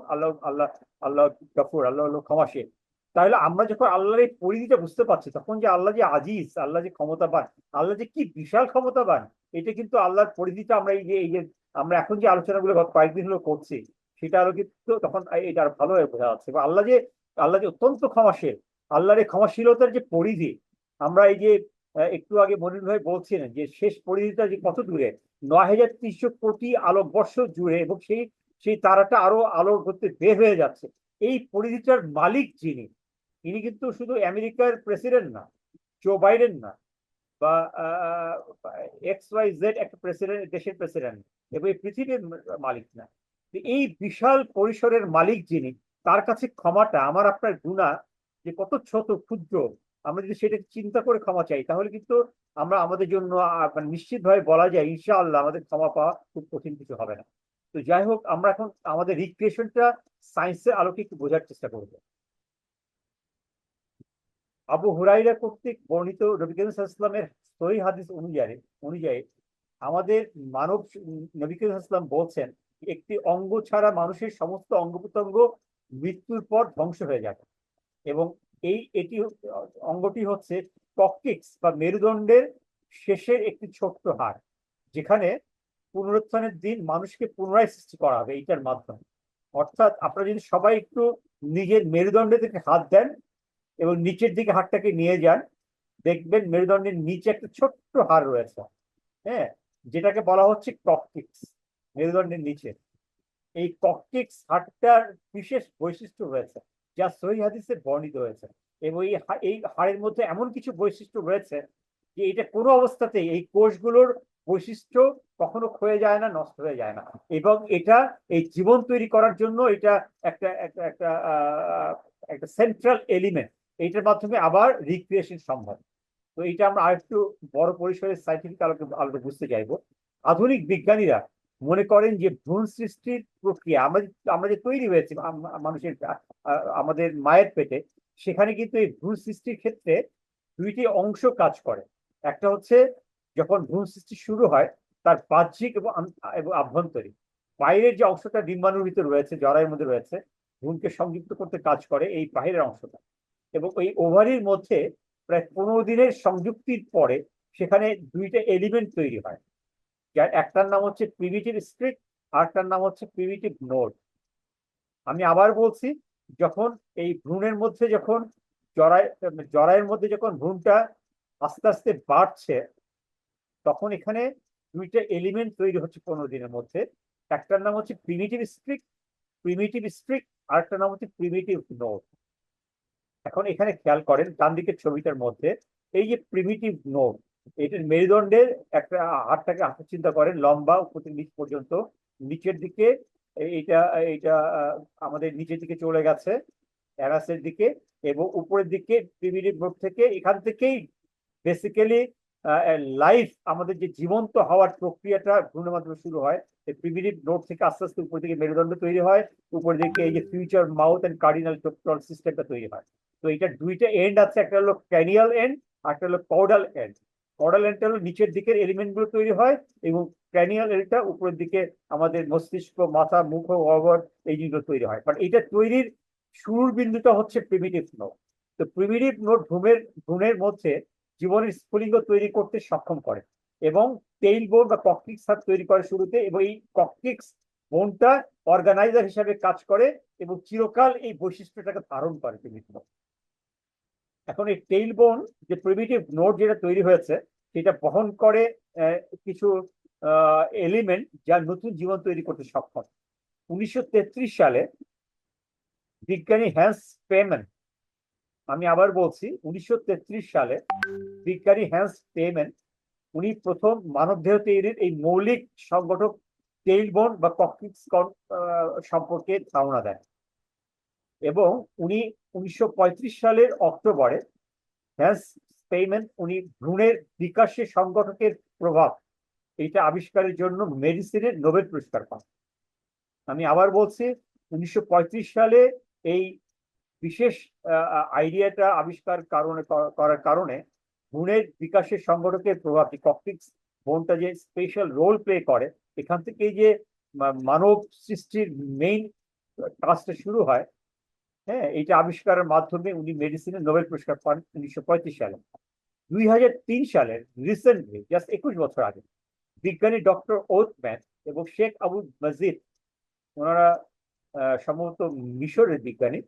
Speaker 1: আল্লাহ গফুর, আল্লাহ হলো ক্ষমাশীল। তাহলে আমরা যখন আল্লাহর এই পরিধিটা বুঝতে পারছি, তখন যে আল্লাহ যে আজিজ, আল্লাহ যে ক্ষমতাবান, আল্লাহ যে কি বিশাল ক্ষমতাবান, এটা কিন্তু আল্লাহর পরিধিটা আমরা এই যে আমরা এখন যে আলোচনাগুলো গত কয়েকদিন হলো করছি, সেটা আরো কিন্তু তখন এটা আরো ভালোভাবে বোঝা যাচ্ছে। আল্লাহ যে অত্যন্ত ক্ষমাশীল, আল্লাহর এই ক্ষমাশীলতার যে পরিধি, আমরা এই যে একটু আগে মনির ভাই বলছিলেন যে শেষ পরিধিটা যে কত দূরে, ৯,৩০০ কোটি আলোকবর্ষ জুড়ে, এবং সেই তারাটা আরো আলোর গতিতে বের হয়ে যাচ্ছে। এই পরিধিটার মালিক যিনি, ইনি কিন্তু শুধু আমেরিকার প্রেসিডেন্ট না, জো বাইডেন না, বা XYZ একটা প্রেসিডেন্ট, দেশের প্রেসিডেন্ট, এবং এই পৃথিবীর মালিক না। এই বিশাল পরিসরের মালিক যিনি, তার কাছে ক্ষমাটা আমার আপনার গুনাহ যে কত ছোট ক্ষুদ্র, আমরা যদি সেটা চিন্তা করে ক্ষমা চাই, তাহলে কিন্তু আমরা আমাদের জন্য নিশ্চিতভাবে বলা যায় ইনশাআল্লাহ আমাদের ক্ষমা পাওয়া খুব কঠিন কিছু হবে না। তো যাই হোক, আমরা এখন আমাদের রিক্রিয়েশনটা সায়েন্সের আলোকে একটু বোঝার চেষ্টা করবো। আবু হুরাইরা কর্তৃক বর্ণিত নবী করিম সাল্লাল্লাহু আলাইহি ওয়াসাল্লামের সহিহ হাদিস অনুযায়ী অনুযায়ী আমাদের মানব নবী করিম সাল্লাল্লাহু আলাইহি ওয়াসাল্লাম বলছেন, একটি অঙ্গ ছাড়া মানুষের সমস্ত অঙ্গ প্রত্যঙ্গ মৃত্যুর পর ধ্বংস হয়ে যাবে, এবং এটি অঙ্গটি হচ্ছে ককটিক্স বা মেরুদণ্ডের শেষের একটি ছোট্ট হাড়, যেখানে পুনরুত্থানের দিন মানুষকে পুনরায় সৃষ্টি করা হবে এইটার মাধ্যমে। অর্থাৎ আপনারা যদি সবাই একটু নিজের মেরুদণ্ডের দিকে হাত দেন এবং নিচের দিকে হাতটাকে নিয়ে যান, দেখবেন মেরুদণ্ডের নিচে একটা ছোট্ট হাড় রয়েছে, হ্যাঁ, যেটাকে বলা হচ্ছে ককটিক্স, মেরুদণ্ডের নিচে। এই ককটিক্স হাড়টার বিশেষ বৈশিষ্ট্য রয়েছে যা সহিহ হাদিসে বর্ণিত হয়েছে, এবং এই হাড়ের মধ্যে এমন কিছু বৈশিষ্ট্য রয়েছে যে এটা কোনো অবস্থাতেই এই কোষগুলোর বৈশিষ্ট্য কখনো ক্ষয়ে যায় না, নষ্ট হয়ে যায় না, এবং এটা এই জীবন তৈরি করার জন্য এটা একটা একটা একটা একটা সেন্ট্রাল এলিমেন্ট। এইটার মাধ্যমে আবার রিক্রিয়েশন সম্ভব। তো এটা আমরা আরেকটু বড় পরিসরে সাইন্টিফিক আলোকে বুঝতে চাইবো। আধুনিক বিজ্ঞানীরা মনে করেন যে ভ্রূণ সৃষ্টির প্রক্রিয়া, আমরা যে তৈরি হয়েছি মানুষের আমাদের মায়ের পেটে, সেখানে কিন্তু এই ভ্রূণ সৃষ্টির ক্ষেত্রে দুইটি অংশ কাজ করে। একটা হচ্ছে যখন ভ্রূণ সৃষ্টি শুরু হয়, তার বাহ্যিক এবং আভ্যন্তরীণ। বাইরের যে অংশটা ডিম্বাণুর ভিতরে রয়েছে, জরায়ুর মধ্যে রয়েছে, ভ্রূণকে সংযুক্ত করতে কাজ করে এই বাহিরের অংশটা, এবং ওই ওভারির মধ্যে প্রায় 15 দিনের সংযুক্তির পরে সেখানে দুইটা এলিমেন্ট তৈরি হয়, যার একটার নাম হচ্ছে প্রিমিটিভ স্ট্রিক, আর একটার নাম হচ্ছে প্রিমিটিভ নোড। আমি আবার বলছি, যখন এই ভ্রূণের মধ্যে যখন জরায়ের মধ্যে যখন ভ্রূণটা আস্তে আস্তে বাড়ছে, তখন এখানে দুইটা এলিমেন্ট তৈরি হচ্ছে 15 দিনের মধ্যে। একটার নাম হচ্ছে প্রিমিটিভ স্ট্রিক, আর একটার নাম হচ্ছে প্রিমিটিভ নোড। এখন এখানে খেয়াল করেন ডান দিকের ছবিটার মধ্যে, এই যে প্রিমিটিভ নোড, এটার মেরুদণ্ডের একটা হাতটাকে হাতে চিন্তা করেন, লম্বা উপর থেকে নিচ পর্যন্ত, নিচের দিকে এইটা এইটা আমাদের নিচের দিকে চলে গেছে অ্যারাসের দিকে, এবং উপরের দিকে প্রিমিটিভ নোড থেকে, এখান থেকেই বেসিক্যালি লাইফ, আমাদের যে জীবন্ত হওয়ার প্রক্রিয়াটা ভ্রূণের মাধ্যমে শুরু হয়। এই প্রিমিটিভ নোড থেকে আস্তে আস্তে উপর দিকে মেরুদণ্ড তৈরি হয়, উপর দিকে এই যে future mouth and cardinal total সিস্টেমটা তৈরি হয়। তো এটা দুইটা এন্ড আছে, একটা হলো ক্র্যানিয়াল এন্ড, আর একটা হলো কর্ডাল এন্ড। কর্ডাল এন্ডটা হলো নিচের দিকের এলিমেন্ট গুলো তৈরি হয়, এবং ক্র্যানিয়াল এন্ডটা উপরের দিকে আমাদের মস্তিষ্ক, মাথা, মুখ, গহ্বর এই জিনিসগুলো তৈরি হয়। বাট এটা তৈরির শুরুর বিন্দুটা হচ্ছে প্রিমিটিভ নোড। তো প্রিমিটিভ নোড ভ্রূণের মধ্যে জীবনের স্ফুলিঙ্গ তৈরি করতে সক্ষম করে, এবং টেইল বোন বা ককটিক্স তৈরি করে শুরুতে, এবং এই ককটিক্স বোনটা অর্গানাইজার হিসাবে কাজ করে এবং চিরকাল এই বৈশিষ্ট্যটাকে ধারণ করে প্রিমিটিভ। এখন এই টেইল বোন যে প্রিমিটিভ নোড যেটা তৈরি হয়েছে, সেটা বহন করে কিছু এলিমেন্ট যা নতুন জীবন তৈরি করতে সক্ষম। 1933 সালে বিজ্ঞানী হ্যান্স পেম্যান, আমি আবার বলছি 1933 সালে বিজ্ঞানী হ্যান্স পেম্যান, উনি প্রথম মানবদেহ তৈরির এই মৌলিক সংগঠক টেইল বোন বা ককটিক্স সম্পর্কে ধারণা দেন, এবং উনি 1935 সালের অক্টোবরে হ্যান্স পেইম্যান উনি ভ্রূণের বিকাশে সংগঠকের প্রভাব এটা আবিষ্কারের জন্য মেডিসিনের নোবেল পুরস্কার পান। আমি আবার বলছি 1935 সালে এই বিশেষ আইডিয়াটা আবিষ্কার করার কারণে ভ্রূণের বিকাশের সংগঠকের প্রভাব, ককটিক্স বোনটা যে স্পেশাল রোল প্লে করে, এখান থেকে যে মানব সৃষ্টির মেইন কাজটা শুরু হয়। হ্যাঁ, এইটা আবিষ্কারের মাধ্যমে উনি মেডিসিনের নোবেল পুরস্কার পান 1935 সালে। 2003 সালের রিসেন্টলি, জাস্ট 21 বছর আগে, বিজ্ঞানী ডক্টর ওথম্যান এবং শেখ আবু মজিদ, ওনারা সম্ভবত মিশরের বিজ্ঞানী,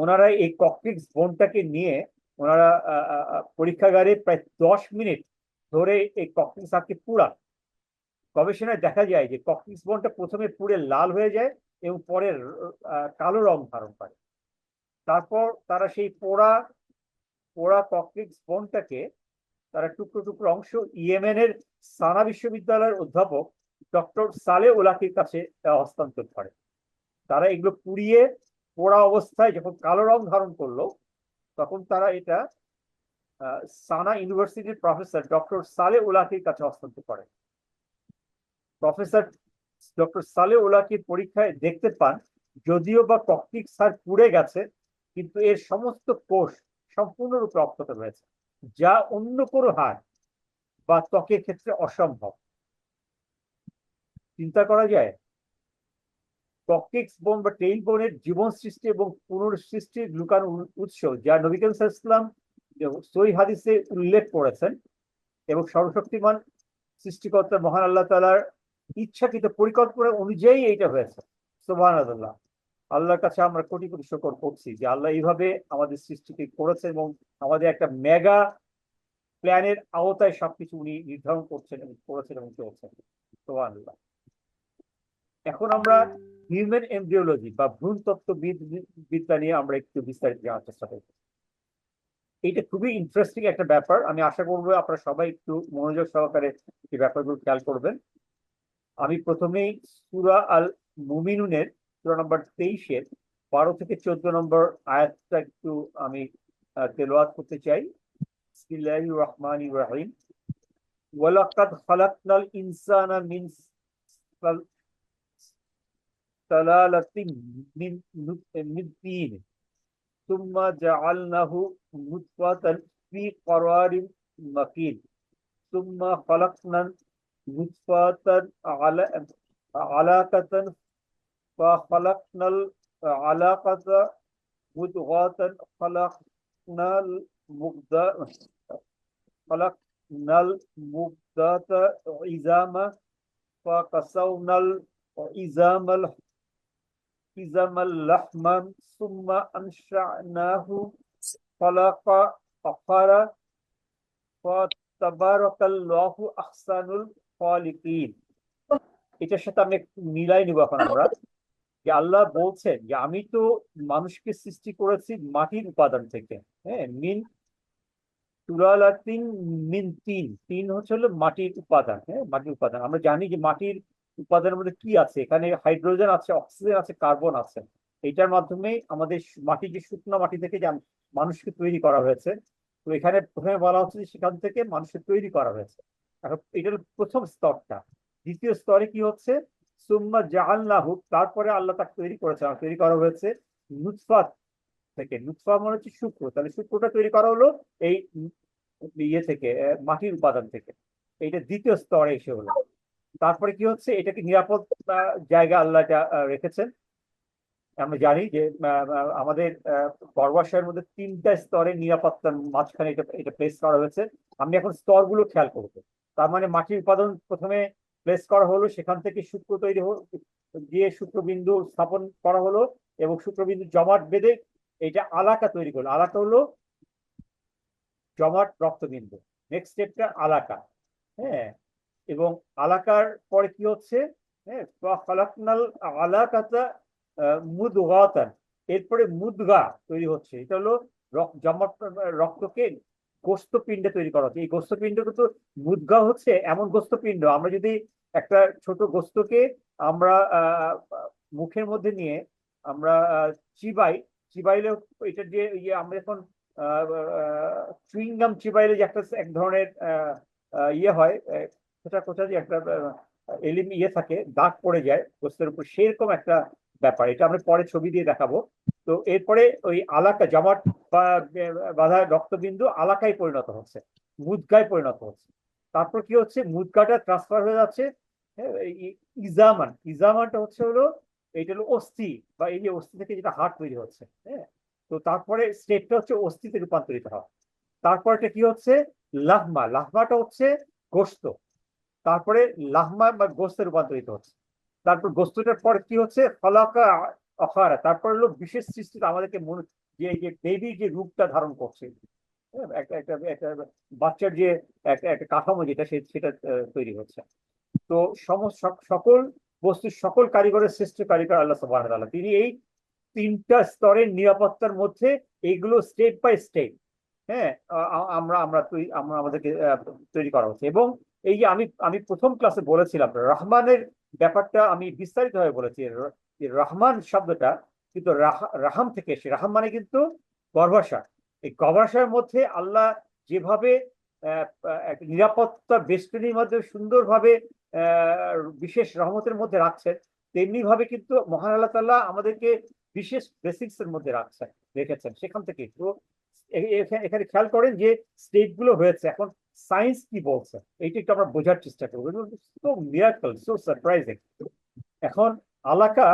Speaker 1: ওনারা এই ককটিক্স বোনটাকে নিয়ে ওনারা পরীক্ষাগারে প্রায় 10 মিনিট ধরে এই ককটিক্স আঁকে পুরা। গবেষণায় দেখা যায় যে ককটিক্স বোনটা প্রথমে পুড়ে লাল হয়ে যায় এবং পরে কালো রং ধারণ করে। তারপর তারা সেই পোড়া পোড়া ককলিক্স বোনটাকে তারা টুকরো টুকরো অংশ ইয়েমেনের সানা বিশ্ববিদ্যালয়ের অধ্যাপক ডক্টর সালে ওলাকির কাছে হস্তান্তর করে। তারা এগুলো পুড়িয়ে পোড়া অবস্থায় যখন কালো রং ধারণ করলো, তখন তারা এটা সানা ইউনিভার্সিটির প্রফেসর ডক্টর সালে ওলাকির কাছে হস্তান্তর করে। প্রফেসর ডক্টর সালে ওলাকির পরীক্ষায় দেখতে পান যদিও বা ককলিক্স সার পুড়ে গেছে, কিন্তু এর সমস্ত কোষ সম্পূর্ণরূপে অক্ষত রয়েছে, যা অন্য কোনো হাড় বা ত্বকের ক্ষেত্রে অসম্ভব। চিন্তা করা যায় ককলিক্স বোন বা টেইল বোনের জীবন সৃষ্টি এবং পুনঃসৃষ্টির লুকানো উৎস, যা নবী করিম সাল্লাল্লাহু আলাইহি ওয়াসাল্লাম সহিহ হাদিসে উল্লেখ করেছেন, এবং সর্বশক্তিমান সৃষ্টিকর্তা মহান আল্লাহ তাআলার ইচ্ছাকৃত পরিকল্পনা অনুযায়ী এইটা হয়েছে। সুবহানাল্লাহ। আল্লাহর কাছে আমরা কোটি কোটি শুকর করছি যে আল্লাহ এইভাবে আমাদের সৃষ্টিকে করেছেন এবং আমাদের একটা মেগা প্ল্যানের আওতায় সবকিছু উনি নির্ধারণ করছেন এবং করেছেন এবং চলছেন। সুবহানাল্লাহ। এখন আমরা হিউম্যান এমব্রিওলজি বা ভ্রূণতত্ত্ব বিদ্যা নিয়ে আমরা একটু বিস্তারিত জানার চেষ্টা করব। এটা খুবই ইন্টারেস্টিং একটা ব্যাপার। আমি আশা করবো আপনারা সবাই একটু মনোযোগ সহকারে এই ব্যাপারগুলো খেয়াল করবেন। আমি প্রথমেই সূরা আল মুমিনুনের সূরা নম্বর 23-এর 12 থেকে 14 নম্বর আয়াতটা একটু আমি তেলাওয়াত করতে চাই। বিসমিল্লাহির রহমানির রহিম। ওয়ালাকাদ খালাকনাল ইনসানা মিন সালালাতিন মিন তিন সুম্মা জাআলনাহু নুতফাতান ফি করারিন মাকিন সুম্মা খালাকনান নুতফাতান আলাকাতান فخلقنا العلاقة مضغة خلقنا المضغة عظاما فكسونا العظام لحما ثم أنشأناه خلقا آخر فتبارك الله أحسن الخالقين। এটার সাথে আমি মিলাই নিব এখন আমরা, যে আল্লাহ বলছেন যে আমি তো মানুষকে সৃষ্টি করেছি মাটির উপাদান থেকে। হ্যাঁ, মিন তুলালাতিন মিন তিন, তিন হচ্ছে হলো মাটির উপাদান। হ্যাঁ, মাটির উপাদান। আমরা জানি যে মাটির উপাদানের মধ্যে কি আছে, এখানে হাইড্রোজেন আছে, অক্সিজেন আছে, কার্বন আছে। এইটার মাধ্যমে আমাদের মাটি, যে শুকনো মাটি থেকে যে মানুষকে তৈরি করা হয়েছে, তো এখানে প্রথমে বলা হচ্ছে যে সেখান থেকে মানুষকে তৈরি করা হয়েছে। এখন এটা হলো প্রথম স্তরটা। দ্বিতীয় স্তরে কি হচ্ছে, সুম্মা জাআলনাহু, তারপরে আল্লাহ তাকে তৈরি করেছে, তৈরি করা হয়েছে নুতফা থেকে। নুতফা মানে হচ্ছে শুক্র, তাহলে শুক্রটা তৈরি করা হলো এই ইয়ে থেকে, মাটির উপাদান থেকে। এইটা দ্বিতীয় স্তরে এসে হলো। তারপরে কি হচ্ছে, এটাকে নিরাপদ জায়গা আল্লাহ রেখেছেন। আমরা জানি যে আমাদের গর্ভাশয়ের মধ্যে 3টা স্তরে নিরাপত্তার মাঝখানে এটা এটা প্লেস করা হয়েছে। আমি এখন স্তরগুলো খেয়াল করবো। তার মানে মাটির উপাদান প্রথমে প্লেস করা হলো, সেখান থেকে শুক্র তৈরি দিয়ে শুক্রবিন্দু স্থাপন করা হলো, এবং শুক্রবিন্দু জমাট বেঁধে এইটা আলাকা তৈরি করলো। আলাকা হলো জমাট রক্তবিন্দু। নেক্সট স্টেপটা আলাকা। হ্যাঁ, এবং আলাকার পরে কি হচ্ছে, হ্যাঁ, খালাকনাল আলাকাতা মুদগাতান, এরপরে মুদগা তৈরি হচ্ছে। এটা হলো জমাট রক্তকে গোস্তপিণ্ডে তৈরি করা হচ্ছে। এই গোস্তপিণ্ড কিন্তু মুদগা হচ্ছে এমন গোস্তপিণ্ড, আমরা যদি একটা ছোট গোস্তকে আমরা মুখের মধ্যে নিয়ে আমরা চিবাইলে এটা যে ইয়ে, আমরা এখন চুইংগাম চিবাইলে যে একটা এক ধরনের ইয়ে হয়, কোথা কোথা যে একটা ইয়ে থাকে, দাগ পড়ে যায় গোস্তের উপর, সেরকম একটা ব্যাপার। এটা আমরা পরে ছবি দিয়ে দেখাবো। তো এরপরে ওই আলাকা জমাট বা বাঁধা রক্তবিন্দু আলাকায় পরিণত হচ্ছে, মুদগায় পরিণত হচ্ছে। তারপর কি হচ্ছে, মুদগাটা ট্রান্সফার হয়ে যাচ্ছে ইজামান। ইজামানটা হচ্ছে হলো, এইটা হলো অস্থি, বা এই যে অস্থি থেকে যেটা হাড় তৈরি হচ্ছে। হ্যাঁ, তো তারপরে স্টেপটা হচ্ছে অস্থিতে রূপান্তরিত হওয়া। তারপরটা কি হচ্ছে, লাহমা। লাহমাটা হচ্ছে গোস্ত। তারপরে লাহমা বা গোস্তে রূপান্তরিত হচ্ছে। তারপর গোস্তটার পরে কি হচ্ছে, ফলাকা অখারা, তারপর হলো বিশেষ সৃষ্টি, আমাদেরকে যে যে বেবির যে রূপটা ধারণ করছে, একটা একটা একটা বাচ্চার যে একটা একটা কাঠামো যেটা সেটা তৈরি হচ্ছে। তো সকল বস্তুর সকল কারিগরের শ্রেষ্ঠ কারিগর আল্লাহ সুবহানাহু ওয়া তাআলা। তিনি এই তিনটা স্তরের নিরাপত্তার মধ্যে এইগুলো স্টেপ বাই স্টেপ, হ্যাঁ, আমরা আমরা আমরা আমাদেরকে তৈরি করা হচ্ছে। এবং এই যে আমি আমি প্রথম ক্লাসে বলেছিলাম রহমানের ব্যাপারটা আমি বিস্তারিত ভাবে বলেছি। যে রহমান শব্দটা কিন্তু রাহাম থেকে এসে, রাহাম মানে কিন্তু গর্ভাশয়। এই গর্ভাশয়ের মধ্যে আল্লাহ যেভাবে একটা নিরাপত্তা বেষ্টনীর মধ্যে সুন্দরভাবে বিশেষ রহমতের মধ্যে রাখছেন, তেমনি ভাবে কিন্তু মহান আল্লাহ তাআলা আমাদেরকে বিশেষ বেসিক্স এর মধ্যে রেখেছেন। সেখান থেকে তো এখানে খেয়াল করেন যে স্টেট গুলো হয়েছে। এখন সায়েন্স কি বলছে এইটা একটু আমরা বোঝার চেষ্টা করবো। So miracle, so surprising. এখন আলাকা,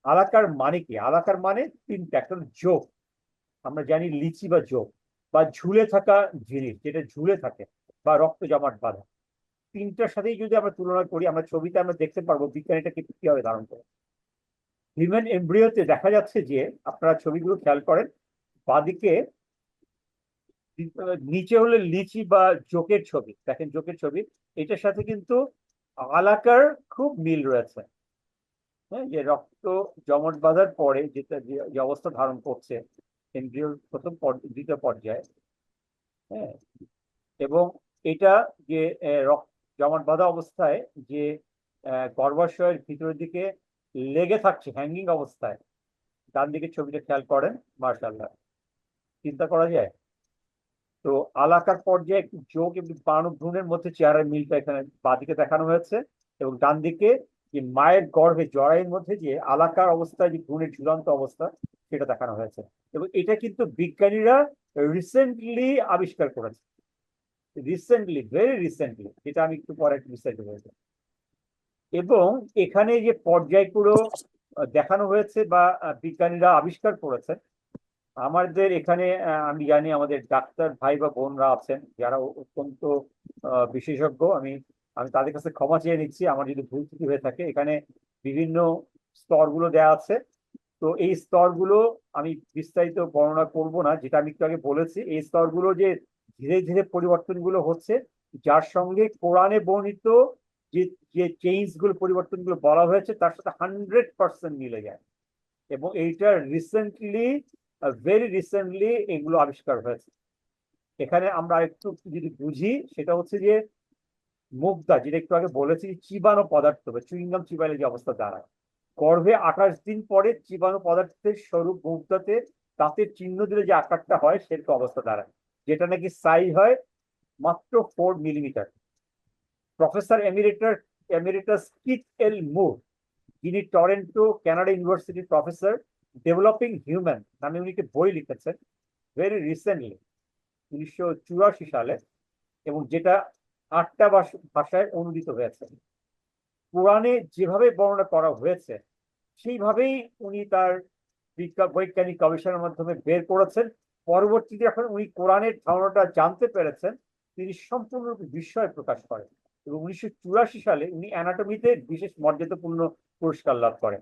Speaker 1: আলাকার মানে কি? আলাকার মানে তিনটা। একটা যোগ, আমরা জানি লিচি বা যোগ বা ঝুলে থাকা জিনিস, যেটা ঝুলে থাকে বা রক্ত জমাট বাঁধা, তিনটার সাথেই যদি আমরা তুলনা করি, আমরা ছবিতে আমরা দেখতে পারবো বিজ্ঞান এটা কিভাবে ধারণ করে। হিউম্যান এমব্রিওতে দেখা যাচ্ছে যে, আপনারা ছবিগুলো খেয়াল করেন, বাদিকে নিচে হলে লিচি বা জোকের ছবি, দেখেন জোকের ছবি, এটার সাথে কিন্তু আলাকার খুব মিল রয়েছে। হ্যাঁ, যে রক্ত জমাট বাঁধার পরে যেটা যে অবস্থা ধারণ করছে এমব্রিওর প্রথম দ্বিতীয় পর্যায়ে, হ্যাঁ, এবং এটা যে রক্ত জমাট বাঁধা অবস্থায় যে গর্ভাশয়ের ভিতরের দিকে লেগে থাকছে হ্যাঙ্গিং অবস্থায়, ডান দিকে ছবিটা খেয়াল করেন, মার্শাল্লাহ, চিন্তা করা যায়। তো আলাকার পর্যায়ে একটি যোগ এবং বাণু ভ্রূণের মধ্যে চেহারার মিলটা এখানে বাঁদিকে দেখানো হয়েছে, এবং ডান দিকে যে মায়ের গর্ভে জরায়ুর মধ্যে যে আলাকার অবস্থায় যে ভ্রূণের ঝুলন্ত অবস্থা সেটা দেখানো হয়েছে। এবং এটা কিন্তু বিজ্ঞানীরা রিসেন্টলি আবিষ্কার করেছে, রিসেন্টলি, ভেরি রিসেন্টলি, যেটা আমি একটু পরে একটু বিস্তারিত বলবো। এবং এখানে যে পর্যায়গুলো দেখানো হয়েছে বা বিজ্ঞানীরা আবিষ্কার করেছেন, আমাদের এখানে আমি জানি আমাদের ডাক্তার ভাই বা বোনরা আছেন যারা অত্যন্ত বিশেষজ্ঞ। আমি আমি তাদের কাছে ক্ষমা চেয়ে নিচ্ছি আমার যদি ভুল ত্রুটি হয়ে থাকে। এখানে বিভিন্ন স্তরগুলো দেওয়া আছে। তো এই স্তরগুলো আমি বিস্তারিত বর্ণনা করব না, যেটা আমি একটু আগে বলেছি। এই স্তরগুলো যে ধীরে ধীরে পরিবর্তনগুলো হচ্ছে, যার সঙ্গে কোরআনে বর্ণিত যে যে চেঞ্জ গুলো, পরিবর্তনগুলো বলা হয়েছে, তার সাথে 100% মিলে যায়। এবং এইটা রিসেন্টলি, ভেরি রিসেন্টলি এগুলো আবিষ্কার হয়েছে। এখানে আমরা একটু যদি বুঝি, সেটা হচ্ছে যে মুগদা, যেটা একটু আগে বলেছি, চিবানো পদার্থ বা চুইংগাম চিবাইলে যে অবস্থা দাঁড়ায়, গর্ভে 28 দিন পরে চিবানো পদার্থের স্বরূপ মুগদাতে দাঁতের চিহ্ন দিলে যে আকারটা হয় সেরকম অবস্থা দাঁড়ায়, যেটা নাকি সাইজ হয় মাত্র 4 মিলিমিটার। প্রফেসর এমিরেটাস কিথ এল মুর, যিনি টরেন্টো কানাডা ইউনিভার্সিটির প্রফেসর, ডেভেলপিং হিউম্যান নামে উনি একটি বই লিখেছেন ভেরি রিসেন্টলি, 1984 সালে, এবং যেটা 8টা ভাষায় অনুদিত হয়েছে। কোরআনে যেভাবে বর্ণনা করা হয়েছে সেইভাবেই উনি তার বৈজ্ঞানিক গবেষণার মাধ্যমে বের করেছেন। পরবর্তীতে যখন উনি কোরআনের ধারণাটা জানতে পেরেছেন, তিনি সম্পূর্ণরূপে বিস্ময় প্রকাশ করেন, এবং 1984 সালে উনি অ্যানাটমিতে বিশেষ মর্যাদাপূর্ণ পুরস্কার লাভ করেন।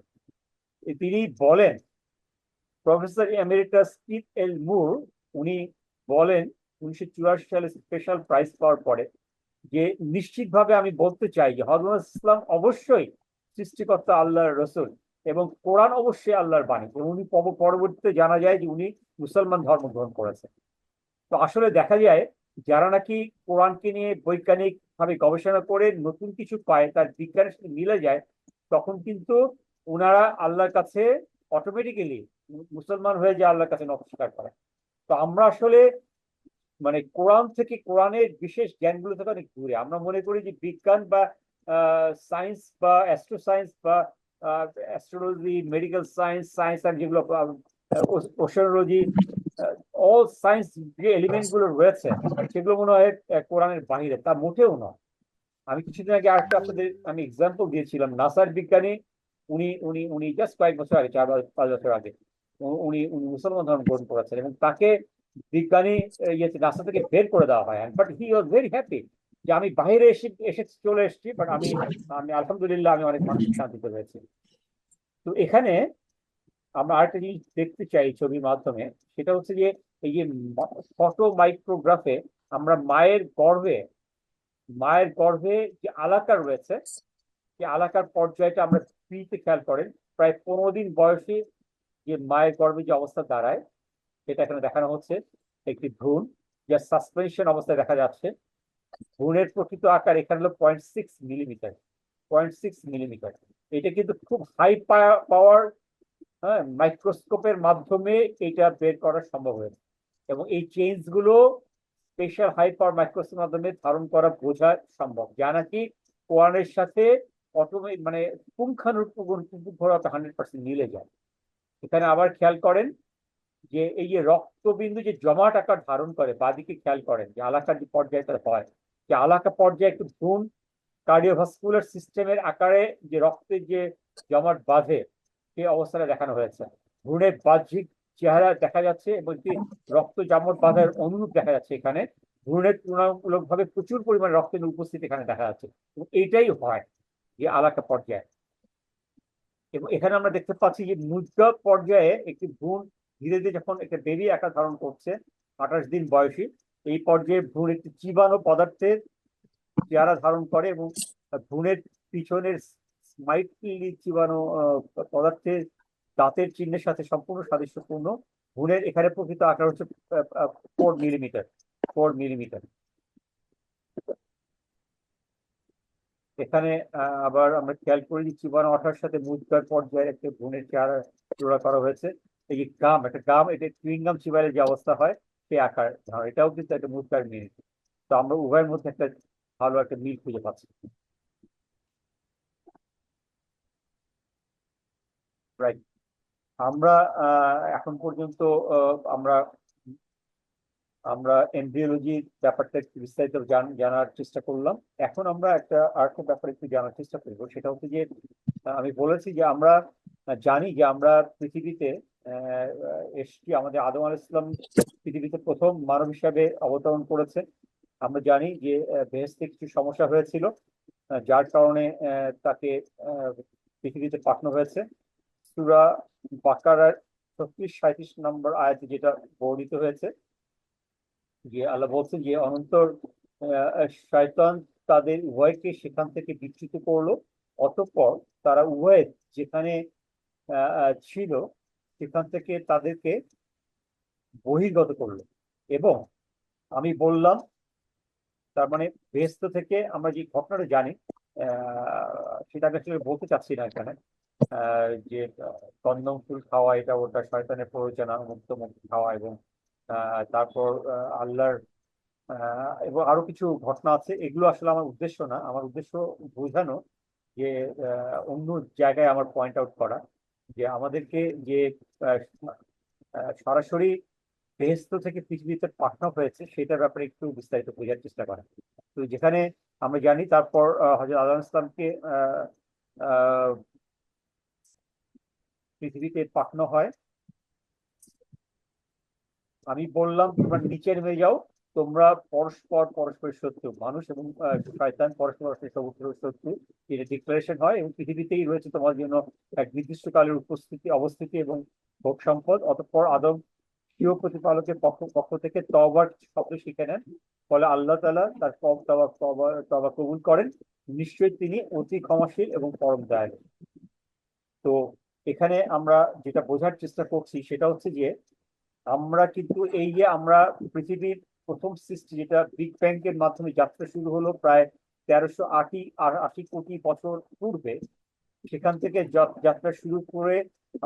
Speaker 1: তিনি বলেন, প্রফেসর এমেরিটাস কিথ এল মুর, উনি বলেন 1984 সালে স্পেশাল প্রাইজ পাওয়ার পরে, যে নিশ্চিতভাবে আমি বলতে চাই যে হযরত ইসলাম অবশ্যই সৃষ্টিকর্তা আল্লাহর রসুল, এবং কোরআন অবশ্যই আল্লাহর বাণী। এবং উনি পরবর্তীতে জানা যায় যে উনি মুসলমান ধর্ম গ্রহণ করেছেন। তো আসলে দেখা যায় যারা নাকি কোরআনকে নিয়ে বৈজ্ঞানিক ভাবে গবেষণা করে নতুন কিছু পায়, তার বিজ্ঞানের সাথে মিলে যায়, তখন কিন্তু ওনারা আল্লাহর কাছে অটোমেটিক্যালি মুসলমান হয়ে যায়, আল্লাহর কাছে নমস্কার করে। তো আমরা আসলে মানে কোরআন থেকে, কোরআনের বিশেষ জ্ঞানগুলো থেকে অনেক দূরে। আমরা মনে করি যে বিজ্ঞান বা সায়েন্স বা অ্যাস্ট্রো সায়েন্স বা অ্যাস্ট্রোলজি, মেডিকেল সায়েন্স, সায়েন্স আর যেগুলো ওশানোলজি, অল সায়েন্স যে এলিমেন্ট গুলো রয়েছে সেগুলো মনে হয় কোরআনের বাহিরে, তা মোটেও নয়। আমি কিছুদিন আগে আরেকটা আপনাদের আমি এক্সাম্পল দিয়েছিলাম, নাসার বিজ্ঞানী, উনি উনি উনি জাস্ট কয়েক বছর আগে, 4-5 বছর আগে, উনি উনি মুসলমান ধর্ম গ্রহণ করেছেন, এবং তাকে বিজ্ঞানী ইয়েতে নাসা থেকে বের করে দেওয়া হয়। But he was very happy যে আমি বাইরে এসে এসে চলে এসেছি, বাট আমি আমি আলহামদুলিল্লাহ আমি অনেক মানসিক শান্তিতে রয়েছি। তো এখানে আমরা আরেকটা জিনিস দেখতে চাই ছবির মাধ্যমে, সেটা হচ্ছে যে এই যে ফটো মাইক্রোগ্রাফে আমরা মায়ের গর্ভে যে আলাকা রয়েছে, যে আলাকার পর্যায়টা আমরা ফ্রিতে খেয়াল করেন, প্রায় 15 দিন বয়সী যে মায়ের গর্ভে যে অবস্থা দাঁড়ায় সেটা এখানে দেখানো হচ্ছে। একটি ভ্রূণ যা সাসপেনশন অবস্থায় দেখা যাচ্ছে। ভ্রূণের প্রকৃত আকার এখানে হলো 0.6 মিলিমিটার। 0.6 মিলিমিটার। এটা কিন্তু খুব হাই পাওয়ার, হ্যাঁ, মাইক্রোস্কোপের মাধ্যমে এটা বের করা সম্ভব হয়েছে। এবং এই চেঞ্জ গুলো স্পেশাল হাই পাওয়ার মাইক্রোস্কোপের মাধ্যমে ধারণ করা বোঝা সম্ভব, যা নাকি কোরআনের সাথে মানে পুঙ্খানুপুঙ্খভাবে 100% মিলে যায়। এখানে আবার খেয়াল করেন যে এই যে রক্তবিন্দু যে জমাট আকার ধারণ করে, বাদিকে খেয়াল করেন যে আলাকা যে পর্যায়ে তার হয়, যে আলাকা পর্যায়ে একটু ভ্রূণ কার্ডিওভাস্কুলার সিস্টেমের আকারে যে রক্তের যে জমাট বাঁধে সেই অবস্থাটা দেখানো হয়েছে। ভ্রূণের বাহ্যিক চেহারা দেখা যাচ্ছে এবং একটি রক্ত জমাট বাঁধার অনুরূপ দেখা যাচ্ছে এখানে। ভ্রূণের তুলনামূলকভাবে প্রচুর পরিমাণে রক্তের উপস্থিতি এখানে দেখা যাচ্ছে এবং এইটাই হয় যে আলাকা পর্যায়ে। এবং এখানে আমরা দেখতে পাচ্ছি যে মুদ্রা পর্যায়ে একটি ভ্রূণ ধীরে ধীরে যখন একটা বেবি আকার ধারণ করছে 28 দিন বয়সী, এই পর্যায়ে ভ্রূণ একটি জীবাণু পদার্থের চেহারা ধারণ করে এবং ভ্রূণের পিছনের স্মাইটলি জীবাণু পদার্থের দাঁতের চিহ্নের সাথে সম্পূর্ণ সাদৃশ্যপূর্ণ। ভ্রূণের এখানে প্রকৃত আকার হচ্ছে 4 মিলিমিটার। 4 মিলিমিটার। এখানে আবার আমরা খেয়াল করি যে চিবানো অঠার সাথে মুদ্রার পর্যায়ে একটা ভ্রূণের চেহারা তুলনা করা হয়েছে। এই যে গাম, একটা গাম, এটা চুইংগাম চিবাইলে যে অবস্থা হয় সে আকার, এটাও কিন্তু একটা মুদ্রার মিল। তো আমরা উভয়ের মধ্যে একটা ভালো একটা মিল খুঁজে পাচ্ছি। রাইট। আমরা এখন পর্যন্ত আমরা আমরা এমব্রিওলজির ব্যাপারটা একটু বিস্তারিত জানার চেষ্টা করলাম। এখন আমরা আরেকটা ব্যাপারে একটু জানার চেষ্টা করবো, সেটা হচ্ছে যে আমি বলেছি যে আমরা জানি যে আমরা পৃথিবীতে এসছি, আমাদের আদম আলাইহিস সালাম পৃথিবীতে প্রথম মানব হিসাবে অবতরণ করেছে। আমরা জানি যে বেহেশতে কিছু সমস্যা হয়েছিল, যার কারণে তাকে পৃথিবীতে পাঠানো হয়েছে। সূরা বাকারার 36-37 নম্বর আয়াতে যেটা বর্ণিত হয়েছে যে আল্লাহ বলছেন যে অনন্তর শয়তান তাদের উভয়কে সেখান থেকে বিচ্যুত করলো, অতঃপর তারা উভয়ে যেখানে ছিল সেখান থেকে তাদেরকে বহির্গত করলো। এবং আমি বললাম, তার মানে বেহেশত থেকে আমরা যে ঘটনাটা জানি সেটা আমি আসলে বলতে চাচ্ছি না এখানে, যে কন্দম ফুল খাওয়া এটা ওটা শয়তানের প্ররোচনা, মুক্ত মুক্ত খাওয়া, এবং তারপর আল্লাহর এবং আরো কিছু ঘটনা আছে। এগুলো আসলে আমার উদ্দেশ্য না, আমার উদ্দেশ্য বোঝানো যে অন্য জায়গায় আমার পয়েন্ট আউট করা যে আমাদেরকে যে আহ, সরাসরি বেহেশত থেকে পৃথিবীতে পাঠানো হয়েছে সেটার ব্যাপারে একটু বিস্তারিত বোঝার চেষ্টা করা। তো যেখানে আমরা জানি তারপর হযরত আদম আলাইহিস সালামকে পৃথিবীতে পাঠানো হয়। আমি বললাম তোমরা নিচে নেমে যাও, তোমরা পরস্পরের শত্রু, মানুষ এবং শয়তান পরস্পরের শত্রু, এটা ডিক্লারেশন হয়। এবং পৃথিবীতেই রয়েছে তোমার জন্য এক নির্দিষ্টকালের অবস্থিতি এবং ভোগ সম্পদ। অতঃপর আদম প্রিয় প্রতিপালকের পক্ষ থেকে তওবার শব্দ শিখে নেন, ফলে আল্লাহ তাআলা তার তওবা কবুল করেন। নিশ্চয়ই তিনি অতি ক্ষমাশীল এবং পরম দয়ালু। তো এখানে আমরা যেটা বোঝার চেষ্টা করছি সেটা হচ্ছে যে আমরা কিন্তু এই যে আমরা পৃথিবীর প্রথম সৃষ্টি যেটা বিগ ব্যাং এর মাধ্যমে যাত্রা শুরু হলো প্রায় 1380 কোটি বছর পূর্বে, সেখান থেকে যাত্রা শুরু করে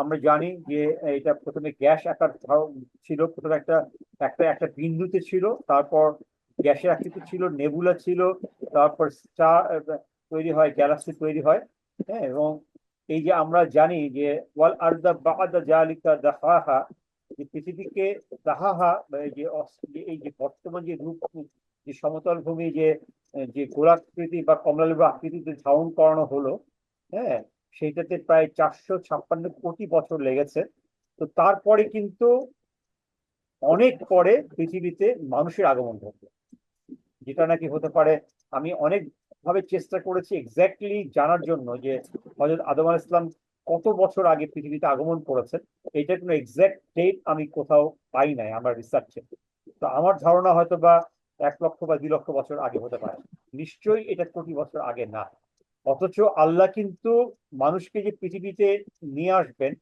Speaker 1: আমরা জানি যে এটা প্রথমে গ্যাস আকার ছিল, প্রথমে একটা একটা একটা বিন্দুতে ছিল, তারপর গ্যাসের আকৃতি ছিল, নেবুলা ছিল, তারপর স্টার তৈরি হয়, গ্যালাক্সি তৈরি হয়। হ্যাঁ, এবং এই যে আমরা জানি যে ওয়াল আরদা বা'দা জালিকা দাহাহা, যে পৃথিবীকে দাহাহা এই যে বর্তমান যে রূপ, যে সমতল ভূমি, যে যে গোলাকৃতি বা কমলালেবু আকৃতিতে ধারণ করানো হলো, হ্যাঁ, সেইটাতে প্রায় 456 কোটি বছর লেগেছে। তো তারপরে কিন্তু অনেক পরে পৃথিবীতে মানুষের আগমন ঘটবে, যেটা নাকি হতে পারে, আমি অনেক ভাবে চেষ্টা করেছি এক্স্যাক্টলি জানার জন্য যে হযরত আদম আলাইহিস সালাম কত বছর আগে পৃথিবীতে আগমন করেছেন। এইটার কোনো এক্স্যাক্ট ডেট আমি কোথাও পাই নাই আমার রিসার্চে। তো আমার ধারণা হয়তো বা 1 লক্ষ বা 2 লক্ষ বছর আগে হতে পারে, নিশ্চয়ই এটা কোটি বছর আগে না। অথচ আল্লাহ কিন্তু মানুষকে যে পৃথিবীতে নিয়ে আসবেন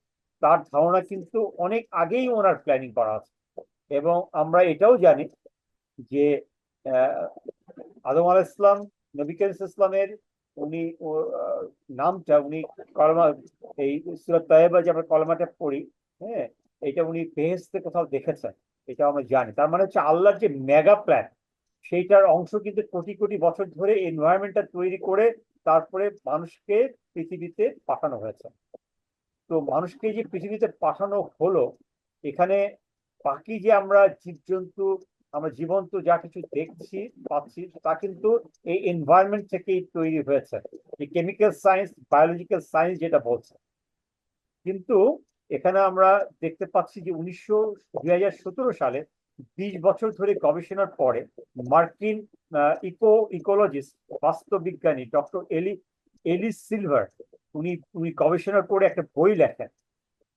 Speaker 1: তার ধারণা কিন্তু অনেক আগেই ওনার প্ল্যানিং করা আছে। এবং আমরা এটাও জানি যে আদম আলাইহিস সালাম, নবী করিম সাল্লাল্লাহু আলাইহি ওয়াসাল্লামের উনি নামটা উনি কলমা, এই সূরা তাইবা যে আমরা কলমাটা পড়ি, হ্যাঁ, এটা উনি বেহেশতে কোথাও দেখেছেন, এটা আমরা জানি। তার মানে হচ্ছে আল্লাহর যে মেগা প্ল্যান, সেইটার অংশ কিন্তু কোটি কোটি বছর ধরে এনভায়রনমেন্টটা তৈরি করে তারপরে মানুষকে পৃথিবীতে পাঠানো হয়েছে। তো মানুষকে যে পৃথিবীতে পাঠানো হলো, এখানে বাকি যে আমরা জীবজন্তু, আমরা জীবন্ত যা কিছু দেখছি পাচ্ছি, তা কিন্তু এই এনভায়রনমেন্ট থেকেই তৈরি হয়েছে, এই কেমিক্যাল সায়েন্স, বায়োলজিক্যাল সায়েন্স যেটা বলছে। কিন্তু এখানে আমরা দেখতে পাচ্ছি যে 2017 সালে 20 বছর ধরে গবেষণার পরে মার্কিন ইকোলজিস্ট, বাস্তুবিজ্ঞানী ডক্টর এলিস সিলভার, উনি উনি গবেষণা করে একটা বই লেখেন,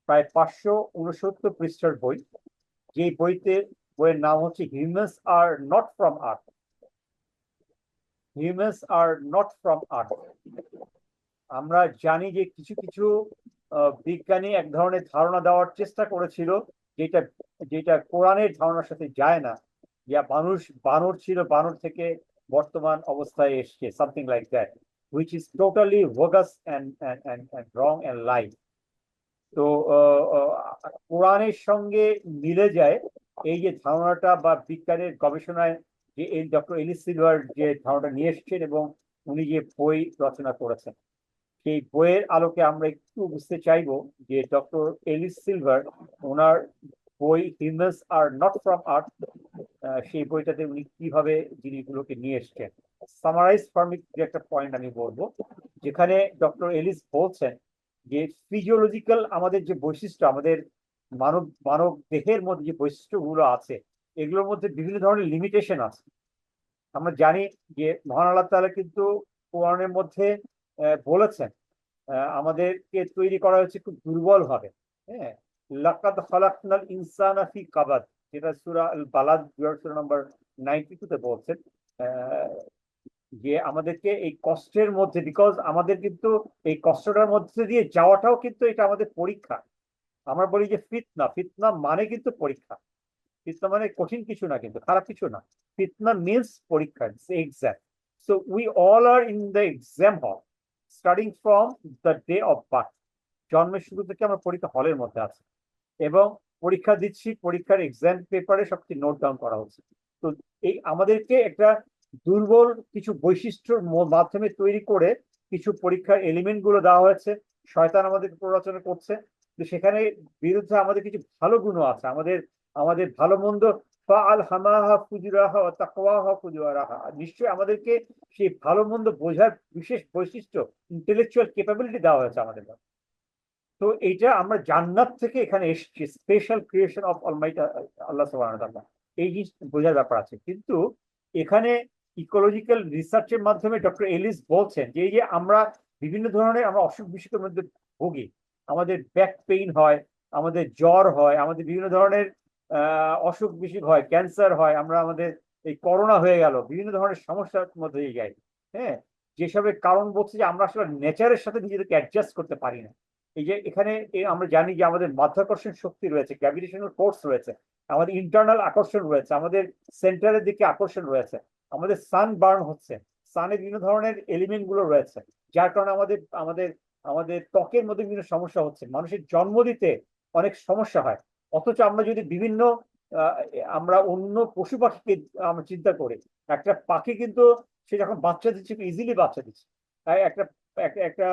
Speaker 1: প্রায় 569 পৃষ্ঠার বই। যে বইয়ের নাম হচ্ছে humans are not from Earth. Humans are not from Earth. আমরা জানি যে কিছু কিছু বিজ্ঞানী এক ধরনের ধারণা দেওয়ার চেষ্টা করেছিল, যেটা যেটা কোরআনের ধারণার সাথে যায় না, যা মানুষ বানর ছিল, বানর থেকে বর্তমান অবস্থায় এসছে, something like that, which is totally bogus and wrong and lie. তো কোরআনের সঙ্গে মিলে যায় এই যে ধারণাটা, বা বিজ্ঞানের গবেষণায় যে এই ডক্টর এলিস সিলভার যে ধারণাটা নিয়ে এসেছেন এবং উনি যে বই রচনা করেছেন, সেই বইয়ের আলোকে আমরা একটু বুঝতে চাইবো যে ডক্টর এলিস সিলভার ওনার বই হিউম্যানস আর নট ফ্রম আর্থ, সেই বইটাতে উনি কিভাবে জিনিসগুলোকে নিয়ে এসছেন। সামারাইজ ফর্মিক যে একটা পয়েন্ট আমি বলবো, যেখানে ডক্টর এলিস বলছেন যে ফিজিওলজিক্যাল আমাদের যে বৈশিষ্ট্য, আমাদের মানব মানব দেহের মধ্যে যে বৈশিষ্ট্যগুলো আছে, এগুলোর মধ্যে বিভিন্ন ধরনের লিমিটেশন আছে। আমরা জানি যে মহান আল্লাহ তাআলা কিন্তু কোরআনের মধ্যে বলেছেন আমাদেরকে তৈরি করা হয়েছে খুব দুর্বল ভাবে। হ্যাঁ, লাকাদ খালাকনাল ইনসানা ফি কাবাদ, যেটা সূরা আল বালাদ সূরা নম্বর 92 তে বলছেন যে আমাদেরকে এই কষ্টের মধ্যে, বিকজ আমাদের কিন্তু এই কষ্টটার মধ্যে দিয়ে যাওয়াটাও কিন্তু এটা আমাদের পরীক্ষা। আমরা বলি যে ফিতনা, ফিতনা মানে কিন্তু পরীক্ষা। ফিতনা মানে কঠিন কিছু না, কিন্তু খারাপ কিছু না। ফিতনা মিনস পরীক্ষা, exam. So we all are in the exam hall, starting from the day of birth. জন্মের শুরু থেকে আমরা পরীক্ষা হলের মধ্যে আছি এবং পরীক্ষা দিচ্ছি, পরীক্ষার এক্সাম পেপারে সবকিছু নোট ডাউন করা হচ্ছে। তো এই আমাদেরকে একটা দুর্বল কিছু বৈশিষ্ট্যর মাধ্যমে তৈরি করে কিছু পরীক্ষার এলিমেন্ট গুলো দেওয়া হয়েছে, শয়তান আমাদেরকে প্ররোচনা করছে। তো সেখানে বিরুদ্ধে আমাদের কিছু ভালো গুণও আছে, আমাদের আমাদের ভালো মন্দ, নিশ্চয়ই আমাদেরকে সেই ভালো মন্দ বোঝার বিশেষ বৈশিষ্ট্য, ইন্টেলেকচুয়াল ক্যাপাবিলিটি দেওয়া হয়েছে আমাদের। তো এইটা আমরা জান্নাত থেকে এখানে এসেছি, স্পেশাল ক্রিয়েশন অফ অলমাইটি আল্লাহ সুবহানাহু ওয়া তাআলা, এই জিনিস বোঝার ব্যাপার আছে। কিন্তু এখানে ইকোলজিক্যাল রিসার্চের মাধ্যমে ডক্টর এলিস বলছেন যে এই যে আমরা বিভিন্ন ধরনের আমরা অসুখ বিসুখের মধ্যে ভুগি, আমাদের ব্যাক পেইন হয়, আমাদের জ্বর হয়, আমাদের বিভিন্ন ধরনের অসুখ বিসুখ হয়, ক্যান্সার হয়, আমরা আমাদের এই করোনা হয়ে গেল, বিভিন্ন ধরনের সমস্যার মধ্যে দিয়ে যাই। হ্যাঁ, যেসবের কারণ বলছে যে আমরা আসলে নেচারের সাথে নিজেদেরকে অ্যাডজাস্ট করতে পারি না। এই যে এখানে আমরা জানি যে আমাদের মাধ্যাকর্ষণ শক্তি রয়েছে, গ্র্যাভিটেশনাল ফোর্স রয়েছে, আমাদের ইন্টারনাল আকর্ষণ রয়েছে, আমাদের সেন্টারের দিকে আকর্ষণ রয়েছে, আমাদের সান বার্ন হচ্ছে, সানে বিভিন্ন ধরনের এলিমেন্ট গুলো রয়েছে, যার কারণে আমাদের আমাদের আমাদের ত্বকের মধ্যে বিভিন্ন সমস্যা হচ্ছে, মানুষের জন্ম দিতে অনেক সমস্যা হয়। অথচ আমরা যদি বিভিন্ন আমরা অন্য পশু পাখিকে আমরা চিন্তা করি, একটা পাখি কিন্তু সে যখন বাচ্চা দিচ্ছে ইজিলি বাচ্চা দিচ্ছে, তাই একটা একটা একটা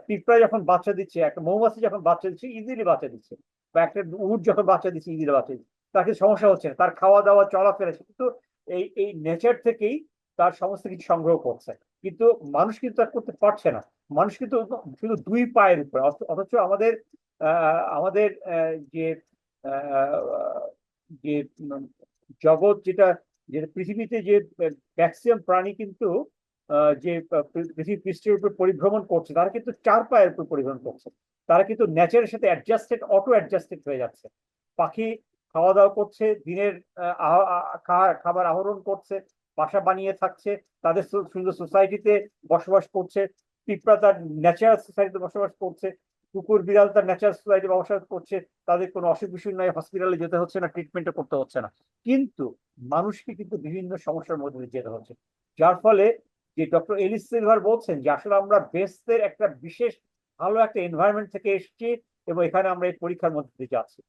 Speaker 1: পিঁপড়া যখন বাচ্চা দিচ্ছে, একটা মৌমাছি যখন বাচ্চা দিচ্ছে ইজিলি বাচ্চা দিচ্ছে, বা একটা উট যখন বাচ্চা দিচ্ছে ইজিলি বাচ্চা দিচ্ছে, তাকে সমস্যা হচ্ছে না, তার খাওয়া দাওয়া চলাফেরা কিন্তু এই এই নেচার থেকেই তার সমস্ত কিছু সংগ্রহ করছে। কিন্তু মানুষ কিন্তু আর করতে পারছে না। মানুষ কিন্তু শুধু দুই পায়ের উপরে, অথচ আমাদের আমাদের যে যে জগৎ, যেটা যেটা পৃথিবীতে যে ম্যাক্সিমাম প্রাণী কিন্তু যে পৃথিবী পৃষ্ঠের উপর পরিভ্রমণ করছে, তারা কিন্তু চার পায়ের উপর পরিভ্রমণ করছে। তারা কিন্তু নেচারের সাথে অ্যাডজাস্টেড, অটো অ্যাডজাস্টেড হয়ে যাচ্ছে। পাখি খাওয়া দাওয়া করছে, দিনের খাবার আহরণ করছে, বাসা বানিয়ে থাকছে, তাদের সুন্দর সোসাইটিতে বসবাস করছে। পিঁপড়া তার ন্যাচারাল সোসাইটিতে বসবাস করছে। কুকুর বিড়াল তার ন্যাচারাল সোসাইটি বসবাস করছে, তাদের কোনো অসুখ বিসুখ নাই, হসপিটালে যেতে হচ্ছে না, ট্রিটমেন্টও করতে হচ্ছে না। কিন্তু মানুষকে কিন্তু বিভিন্ন সমস্যার মধ্যে দিয়ে যেতে হচ্ছে, যার ফলে যে ডক্টর এলিস সিলভার বলছেন যে আসলে আমরা বেস্টের একটা বিশেষ ভালো একটা এনভায়রনমেন্ট থেকে এসেছি এবং এখানে আমরা এই পরীক্ষার মধ্যে দিয়ে যাচ্ছি।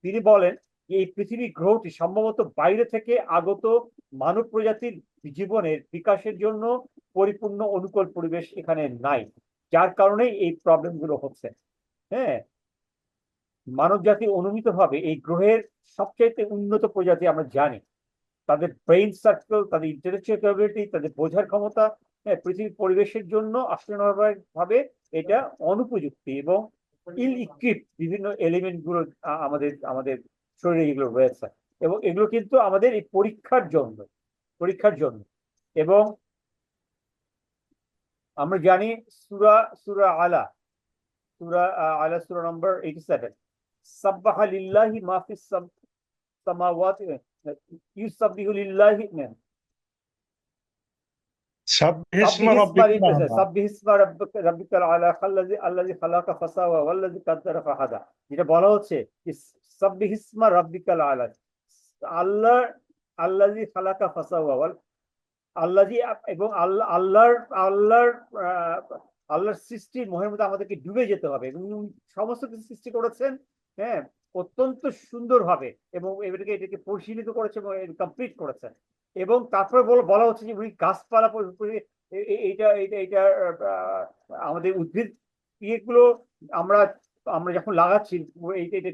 Speaker 1: তিনি বলেন যে এই পৃথিবী গ্রহটি সম্ভবত বাইরে থেকে আগত মানব প্রজাতির জীবনের বিকাশের জন্য পরিপূর্ণ অনুকূল পরিবেশ এখানে নাই, যার কারণে এই প্রবলেম গুলো হচ্ছে। হ্যাঁ, মানব জাতি অনুমিত ভাবে এই গ্রহের সবচাইতে উন্নত প্রজাতি আমরা জানি, তাদের ব্রেইন সার্কেল, তাদের ইন্টেলেকচুয়াল ক্যাপাবিলিটি, তাদের বোঝার ক্ষমতা, হ্যাঁ, পৃথিবীর পরিবেশের জন্য আশ্চর্যজনকভাবে এটা অনুপযুক্তি এবং ইল ইকুইপ বিভিন্ন এলিমেন্ট গুলো আমাদের আমাদের শরীরে এগুলো রয়েছে, এবং এগুলো কিন্তু আমাদের এই পরীক্ষার জন্য। এবং আমরা জানি সূরা সূরা আলা সূরা আলা সূরা নম্বর 87, সাব্বাহা লিল্লাহি মা ফিস সামাওয়াতি ইউসাব্বিহু লিল্লাহি
Speaker 3: سبح اسم
Speaker 1: سبح اسم
Speaker 3: ربك الأعلى
Speaker 1: سبح اسم ربك الأعلى الذي خلق فسوى والذي قدر فهدى। যেটা বলা হচ্ছে সাব্বিহ ইসমা রাব্বিকাল আলা, আল্লাহ আল্লাযী খালাকা ফাসাওয়া ওয়াল আল্লাযী, এবং আল্লাহর সৃষ্টির মোহের মধ্যে আমাদেরকে ডুবে যেতে হবে এবং সমস্ত কিছু সৃষ্টি করেছেন, হ্যাঁ, অত্যন্ত সুন্দরভাবে, এবং এটাকে পরিশীলিত করেছে এবং কমপ্লিট করেছেন। এবং তারপরে বলা হচ্ছে যে উনি গাছপালা এইটা এইটা এইটা আমাদের উদ্ভিদ ইয়েগুলো আমরা আমরা যখন লাগাচ্ছি এইটা এটা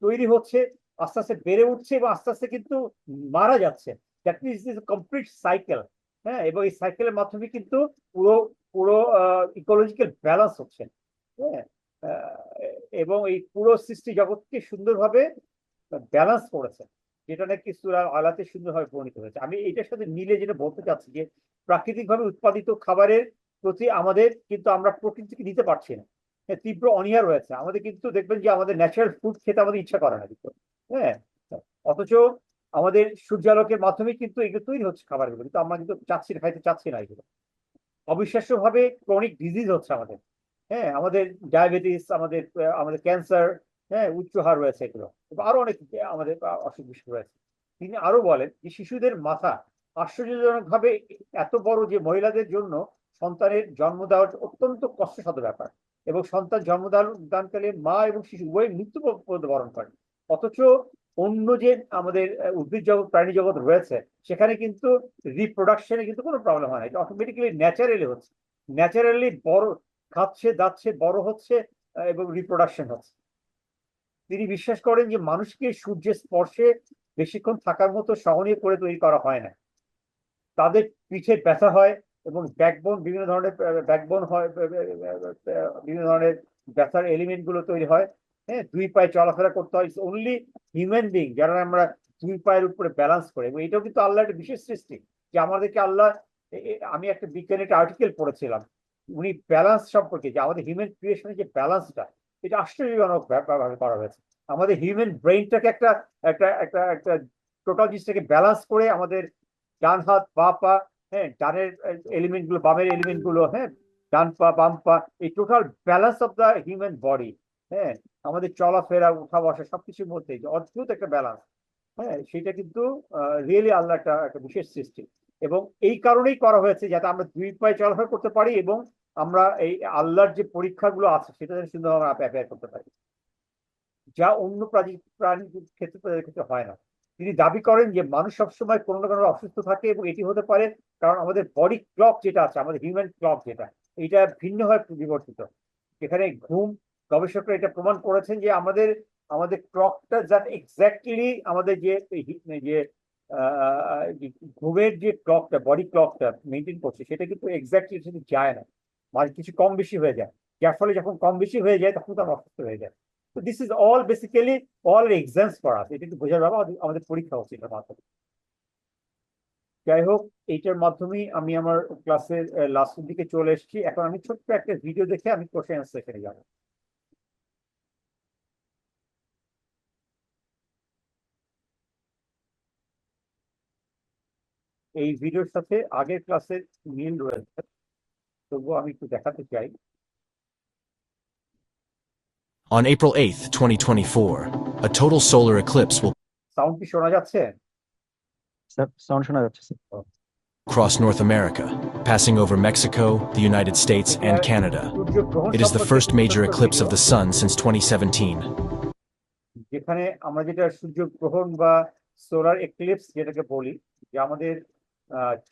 Speaker 1: তৈরি হচ্ছে, আস্তে আস্তে বেড়ে উঠছে এবং আস্তে আস্তে কিন্তু মারা যাচ্ছে। That means is complete cycle. হ্যাঁ, এবং এই সাইকেলের মাধ্যমে কিন্তু পুরো পুরো ইকোলজিক্যাল ব্যালেন্স হচ্ছে। হ্যাঁ, এবং এই পুরো সৃষ্টি জগৎকে সুন্দরভাবে ব্যালেন্স করেছে, যেটা নাকি সূরা আলাতে সুন্দরভাবে বর্ণিত হয়েছে। আমি এটার সাথে মিলে যেটা বলতে চাচ্ছি যে প্রাকৃতিকভাবে উৎপাদিত খাবারের প্রতি আমাদের কিন্তু আমরা প্রোটিন থেকে নিতে পারছি না, তীব্র অনীহা রয়েছে আমাদের। কিন্তু দেখবেন যে আমাদের ন্যাচারাল ফুড খেতে আমাদের ইচ্ছা করে না কিন্তু। হ্যাঁ, অথচ আমাদের সূর্যালোকের মাধ্যমে কিন্তু এগুলো তৈরি হচ্ছে খাবারগুলো, কিন্তু আমরা কিন্তু খাইতে চাচ্ছি না এগুলো। অবিশ্বাস্য ভাবে ক্রনিক ডিজিজ হচ্ছে আমাদের। হ্যাঁ, আমাদের ডায়াবেটিস, আমাদের আমাদের ক্যান্সার, হ্যাঁ, উচ্চ হার রয়েছে এগুলো, আরো অনেক আমাদের অসুখ বিসুখ রয়েছে। তিনি আরো বলেন যে শিশুদের মাথা আশ্চর্যজনক ভাবে এত বড় যে মহিলাদের জন্য সন্তানের জন্ম দেওয়া অত্যন্ত কষ্টসাধ্য ব্যাপার, এবং সন্তান জন্মদানকালে মা এবং শিশু উভয় মৃত্যুবরণ করে। অথচ অন্য যে আমাদের উদ্ভিদ জগৎ প্রাণী জগৎ রয়েছে সেখানে কিন্তু রিপ্রোডাকশনে কিন্তু কোনো প্রবলেম হয় না, এটা অটোমেটিক্যালি ন্যাচারালি হচ্ছে, ন্যাচারালি বড় খাচ্ছে দাচ্ছে বড় হচ্ছে এবং রিপ্রোডাকশন হচ্ছে। তিনি বিশ্বাস করেন যে মানুষকে সূর্যের স্পর্শে বেশিক্ষণ থাকার মতো সহনীয় করে তৈরি করা হয় না। তাদের পিঠে ব্যথা হয় এবং ব্যাকবোন বিভিন্ন ধরনের ব্যাকবোন হয়, বিভিন্ন ধরনের ব্যথার এলিমেন্ট গুলো তৈরি হয়। হ্যাঁ, দুই পায়ে চলাফেরা করতে হয়। অনলি হিউম্যান বিং যারা আমরা দুই পায়ের উপরে ব্যালেন্স করে, এবং এটাও কিন্তু আল্লাহর একটা বিশেষ সৃষ্টি যে আমাদেরকে আল্লাহ, আমি একটা বিজ্ঞানের একটা আর্টিকেল পড়েছিলাম উনি ব্যালেন্স সম্পর্কে, যে আমাদের হিউম্যান ক্রিয়েশনের যে ব্যালেন্সটা এটা আশ্চর্যজনক ভাবে করা হয়েছে। আমাদের হিউম্যান ব্রেইনটাকে একটা একটা একটা একটা টোটাল জিনিসটাকে ব্যালেন্স করে আমাদের ডান হাত বা পা, হ্যাঁ, ডানের এলিমেন্ট গুলো বামের এলিমেন্ট গুলো, হ্যাঁ, ডান পা বাম পা, এই total balance of the human body, হ্যাঁ, আমাদের চলাফেরা উঠা বসা সবকিছুর মধ্যে যে অদ্ভুত একটা ব্যালেন্স। হ্যাঁ, সেটা কিন্তু রিয়েলি আল্লাহ একটা বিশেষ সৃষ্টি, এবং এই কারণেই করা হয়েছে যাতে আমরা দুই পায়ে চলাফেরা করতে পারি এবং আমরা এই আল্লাহর যে পরীক্ষাগুলো আছে সেটা যেন সুন্দরভাবে অ্যাপ্লাই করতে পারি, যা অন্য প্রাণীর ক্ষেত্রে হয় না। তিনি দাবি করেন যে মানুষ সবসময় কোনো না কোনো অসুস্থ থাকে, এবং এটি হতে পারে কারণ আমাদের বডি ক্লক যেটা আছে, আমাদের হিউম্যান ক্লক যেটা, এটা ভিন্নভাবে বিবর্তিত। যেখানে ঘুম, গবেষকরা এটা প্রমাণ করেছেন যে আমাদের আমাদের ক্লকটা যাতে এক্স্যাক্টলি আমাদের যে যে ঘুমের যে ক্লকটা, বডি ক্লকটা মেনটেন করছে সেটা কিন্তু এক্স্যাক্টলি সেটা যায় না, মানে কিছু কম বেশি হয়ে যায়, যার ফলে যখন কম বেশি হয়ে যায় তখন তার অসুস্থ হয়ে যায়। তো this is all basically all exams for us, এটা একটু বোঝার ব্যাপার, আমাদের পরীক্ষা হচ্ছে এটার মাধ্যমে। যাই হোক, এইটার মাধ্যমেই আমি আমার ক্লাসের লাস্টের দিকে চলে এসেছি। এখন আমি ছোট্ট একটা ভিডিও দেখে আমি কোশ্চেন অ্যান্সার সেখানে যাবো। এই ভিডিওর সাথে আগের ক্লাসের মিল রয়েছে, তবুও আমি একটু দেখাতে চাই।
Speaker 3: On April 8th, 2024, a total solar eclipse will
Speaker 1: sound কি শোনা যাচ্ছে?
Speaker 4: স্যার সাউন্ড শোনা যাচ্ছে sir.
Speaker 3: cross North America, passing over Mexico, the United States, and Canada.
Speaker 1: সূর্যগ্রহণ
Speaker 3: It is the
Speaker 1: সম্পর্কে
Speaker 3: first
Speaker 1: একটি
Speaker 3: major
Speaker 1: ছোট্ট
Speaker 3: eclipse
Speaker 1: video,
Speaker 3: of the sun since 2017.
Speaker 1: যেখানে আমরা যেটা সূর্যগ্রহণ বা সোলার এক্লিপস যেটাকে বলি, যে আমাদের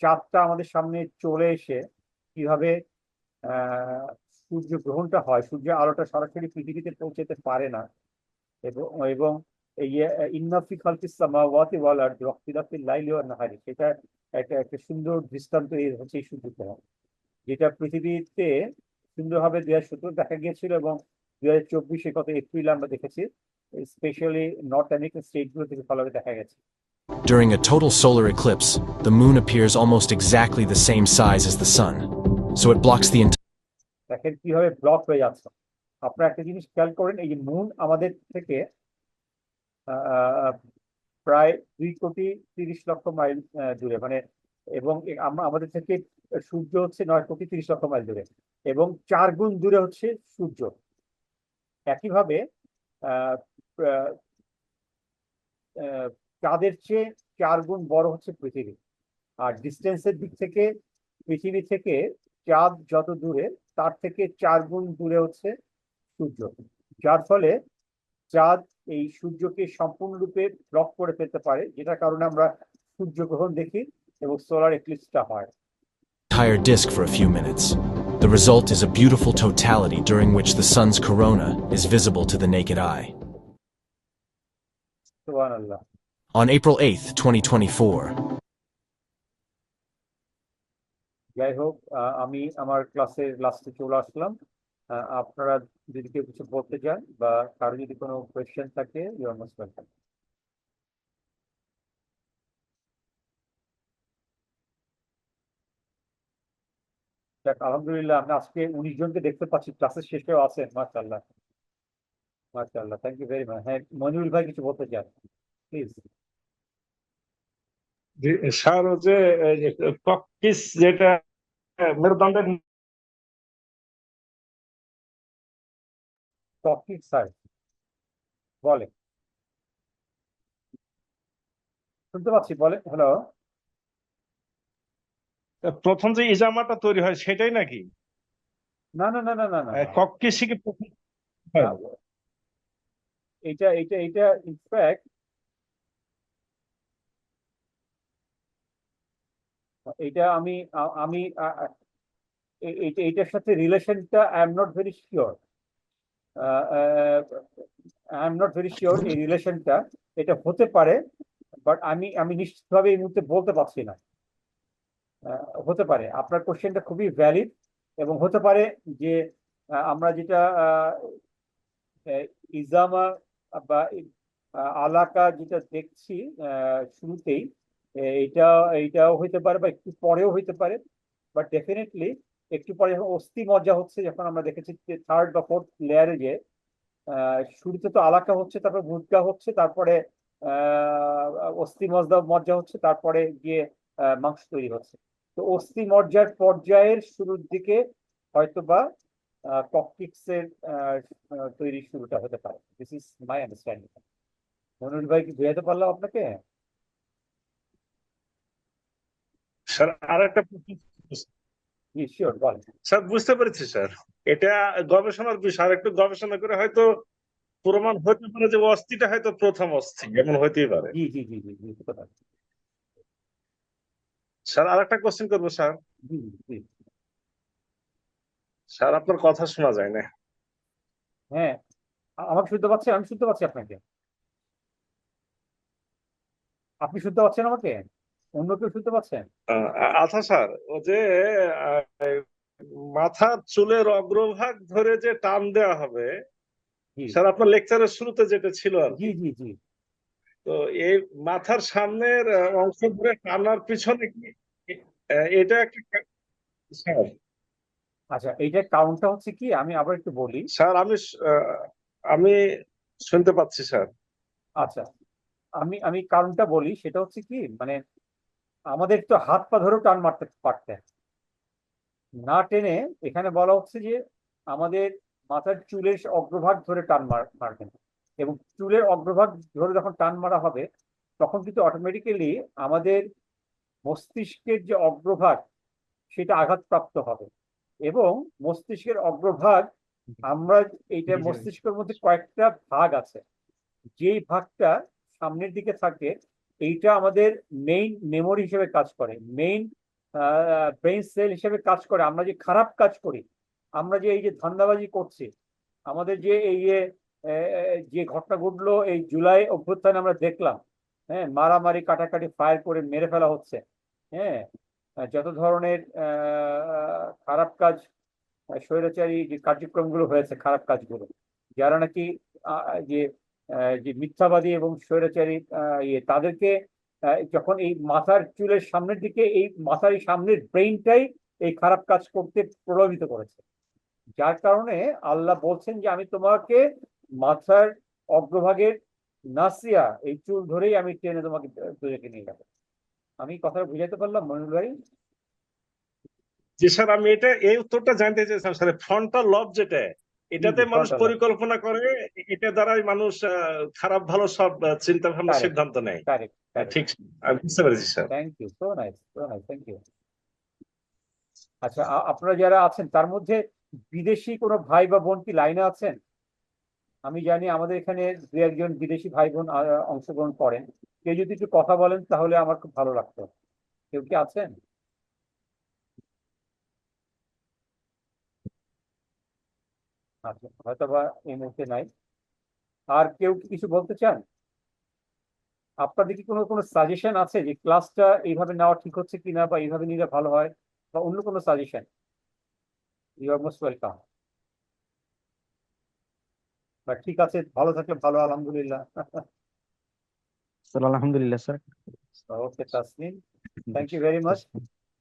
Speaker 1: চাঁদটা আমাদের সামনে চলে এসে কিভাবে সূর্যগ্রহণটা হয়, সূর্যের আলোটা সরাসরি পৃথিবীতে পৌঁছাতে পারে না, এবং এবং এই ইন্না ফি খালকিস সামাওয়াতি ওয়াল আরদি ওয়াখতিলাফিল লাইলি ওয়ান নাহারি, সেটা একটা সুন্দর দৃষ্টান্ত এই হচ্ছে এই সূর্যগ্রহণ, যেটা পৃথিবীতে সুন্দরভাবে 2017 দেখা গিয়েছিল এবং 2024 গত এপ্রিল আমরা দেখেছি, স্পেশালি নর্থ আমেরিকান স্টেটগুলো থেকে ভালোভাবে দেখা গেছে।
Speaker 3: During a total solar eclipse, the moon appears almost exactly the same size as the sun, so it blocks the entire
Speaker 1: দেখেন কিভাবে ব্লক হয়ে যাচ্ছে। আপনারা একটা জিনিস খেয়াল করেন, এই যে মুন আমাদের থেকে প্রায় 2,30,00,000 মাইল দূরে, মানে, এবং আমরা আমাদের থেকে সূর্য হচ্ছে 9,30,00,000 মাইল দূরে, এবং 4 গুণ দূরে হচ্ছে সূর্য। একইভাবে আহ, আহ, আহ, চাঁদের চেয়ে 4 গুণ বড় হচ্ছে পৃথিবী। আর ডিস্টেন্সের দিক থেকে পৃথিবী থেকে চাঁদ যত দূরে, তার থেকে 4 গুণ দূরে হচ্ছে সূর্য, যার ফলে চাঁদ এই সূর্যকে সম্পূর্ণরূপে ব্লক করে ফেলতে পারে, যেটার কারণে আমরা সূর্যগ্রহণ দেখি এবং সোলার এক্লিপসটা হয়।
Speaker 3: disk for a few minutes. The result is a beautiful totality during which the sun's corona is visible to the naked eye.
Speaker 1: সুবহানাল্লাহ।
Speaker 3: On April 8th, 2024,
Speaker 1: যাই হোক, আমি আমার ক্লাসের লাস্টে চলে আসলাম। আপনারা যদি কেউ কিছু বলতে চান বা কারো যদি কোনো কোয়েশ্চেন থাকে, ইউ আর মোস্ট ওয়েলকাম। আলহামদুলিল্লাহ, আমরা আজকে 19 জনকে দেখতে পাচ্ছি, ক্লাসের শেষেও আছেন। মাশাআল্লাহ, মাশাআল্লাহ, থ্যাংক ইউ ভেরি মাচ। হ্যাঁ, মনিরুল ভাই কিছু বলতে চান, প্লিজ।
Speaker 2: স্যার ও যে কক্কিস যেটা মেরুদণ্ডের
Speaker 1: টপিক স্যার বলে, শুনতে পাচ্ছি, বলে। হ্যালো।
Speaker 2: প্রথম যে ইজামাটা তৈরি হয় সেটাই নাকি?
Speaker 1: না না না না না না,
Speaker 2: কক্কিসই কি প্রথম হয়?
Speaker 1: এটা এটা এটা ইনফ্যাক্ট এটা আমি এইটার সাথে রিলেশনটা I am not very sure, I am not very sure এই রিলেশনটা। এটা হতে পারে, বাট আমি আমি নিশ্চিতভাবে এই মুহূর্তে বলতে পারছি না। হতে পারে, আপনার কোশ্চেনটা খুবই ভ্যালিড, এবং হতে পারে যে আমরা যেটা ইজামা বা আলাকা যেটা দেখছি শুরুতেই, এটা এইটাও হইতে পারে বা একটু পরেও হইতে পারে, বাট ডেফিনেটলি একটু পরে যখন অস্থি মজ্জা হচ্ছে, যখন আমরা দেখেছি যে থার্ড বা ফোর্থ লেয়ারে, যে শুরুতে তো আলাকা হচ্ছে, তারপরে মুদ্গা হচ্ছে, তারপরে অস্থি মজ্জা মজ্জা হচ্ছে, তারপরে গিয়ে মাংস তৈরি হচ্ছে। তো অস্থি মজ্জার পর্যায়ের শুরুর দিকে হয়তোবা ককটিক্সের তৈরি শুরুটা হতে পারে। This is my understanding. Monul ভাই কি বুঝাতে পারলাম আপনাকে?
Speaker 2: স্যার আর একটা
Speaker 1: জি শিওর, বলেন।
Speaker 2: স্যার বুঝতে পেরেছি স্যার, এটা গবেষণার বিষয়, আর একটু গবেষণা করে হয়তো প্রমাণ হতে পারে যে অস্থিটা হয়তো প্রথম অস্থি, এমন হইতেই পারে।
Speaker 1: জি জি জি জি জি, কথা।
Speaker 2: স্যার আর একটা কোশ্চেন করবো স্যার।
Speaker 1: জি জি।
Speaker 2: স্যার আপনার কথা শোনা যায় না।
Speaker 1: হ্যাঁ, আমাকে শুনতে পাচ্ছেন? আমি শুনতে পাচ্ছি আপনাকে। আপনি শুনতে পাচ্ছেন আমাকে? অন্য কেউ শুনতে পাচ্ছেন?
Speaker 2: আচ্ছা স্যার, ও যে আহ, মাথার চুলের অগ্রভাগ ধরে যে টান দেওয়া হবে,
Speaker 1: জি
Speaker 2: স্যার আপনার লেকচারের শুরুতে যেটা ছিল আর
Speaker 1: জি
Speaker 2: কি,
Speaker 1: জি জি।
Speaker 2: তো এই মাথার সামনের অংশ ধরে টানার পিছনে কি এটা একটা স্যার?
Speaker 1: আচ্ছা, এইটার কারণটা হচ্ছে কি, আমি আবার একটু বলি।
Speaker 2: স্যার আমি শুনতে পাচ্ছি স্যার।
Speaker 1: আচ্ছা, আমি আমি কারণটা বলি, সেটা হচ্ছে কি, মানে আমাদের তো হাত পা ধরেও টান মারতে পারতেন না, টেনে। এখানে বলা হচ্ছে যে আমাদের মাথার চুলের অগ্রভাগ ধরে টান মারবেন, এবং চুলের অগ্রভাগ ধরে যখন টান মারা হবে তখন কিন্তু অটোমেটিক্যালি আমাদের মস্তিষ্কের যে অগ্রভাগ সেটা আঘাতপ্রাপ্ত হবে। এবং মস্তিষ্কের অগ্রভাগ, আমরা এইটা মস্তিষ্কের মধ্যে কয়েকটা ভাগ আছে, যেই ভাগটা সামনের দিকে থাকে এইটা আমাদের মেইন মেমোরি হিসেবে কাজ করে, মেইন ব্রেন সেল হিসেবে কাজ করে। আমরা যে খারাপ কাজ করি, আমরা যে এই যে ধান্দাবাজি করছি, আমাদের যে এই যে ঘটনা ঘটলো এই জুলাই অভ্যুত্থানে আমরা দেখলাম, হ্যাঁ, মারামারি কাটাকাটি ফায়ার করে মেরে ফেলা হচ্ছে, হ্যাঁ, যত ধরনের খারাপ কাজ, স্বৈরাচারী যে কার্যক্রমগুলো হয়েছে, খারাপ কাজগুলো, যারা নাকি যে যে মিথ্যাবাদী এবং স্বৈরাচারী তাদেরকে যখন এই মাথার চুলের সামনের দিকে, এই মাথার এই সামনের ব্রেইনটাই এই খারাপ কাজ করতে প্রভাবিত করেছে। যার কারণে আল্লাহ বলছেন যে আমি তোমাকে মাথার অগ্রভাগের নাসিয়া, এই চুল ধরেই আমি টেনে তোমাকে দুজনকে নিয়ে যাবো। আমি কথাটা বুঝাইতে পারলাম মনির ভাই?
Speaker 2: জি স্যার, আমি এই উত্তরটা জানতে চাইছিলাম স্যার। ফ্রন্টাল লব যেটা, এটাতে মানুষ
Speaker 1: frontal lobe।
Speaker 2: পরিকল্পনা করে, এটা দ্বারাই মানুষ খারাপ ভালো সব চিন্তা ভাবনা
Speaker 1: Correct,
Speaker 2: সিদ্ধান্ত নেয়।
Speaker 1: correct, correct.
Speaker 2: ঠিক, আমি বুঝতে পেরেছি sir.
Speaker 1: Thank you, so nice, so nice, thank you. আচ্ছা, আপনারা যারা আছেন তার মধ্যে বিদেশি কোনো ভাই বা বোন কি লাইনে আছেন? আমি জানি আমাদের এখানে দু একজন বিদেশি ভাই বোন অংশগ্রহণ করেন। কেউ যদি একটু কথা বলেন তাহলে আমার খুব ভালো লাগতো। কেউ কি আছেন? আচ্ছা, হয়তো বা এই মুহূর্তে নাই। আর কেউ কি কিছু বলতে চান? আপনাদের কি কোনো কোনো সাজেশন আছে যে ক্লাসটা এইভাবে নেওয়া ঠিক হচ্ছে কিনা, বা এইভাবে নিলে ভালো হয়, বা অন্য কোনো suggestion? You are most welcome. বা ঠিক আছে, ভালো থাকলে ভালো, আলহামদুলিল্লাহ।
Speaker 4: স্যার আলহামদুলিল্লাহ sir.
Speaker 1: Okay Tasnim, thank you very much.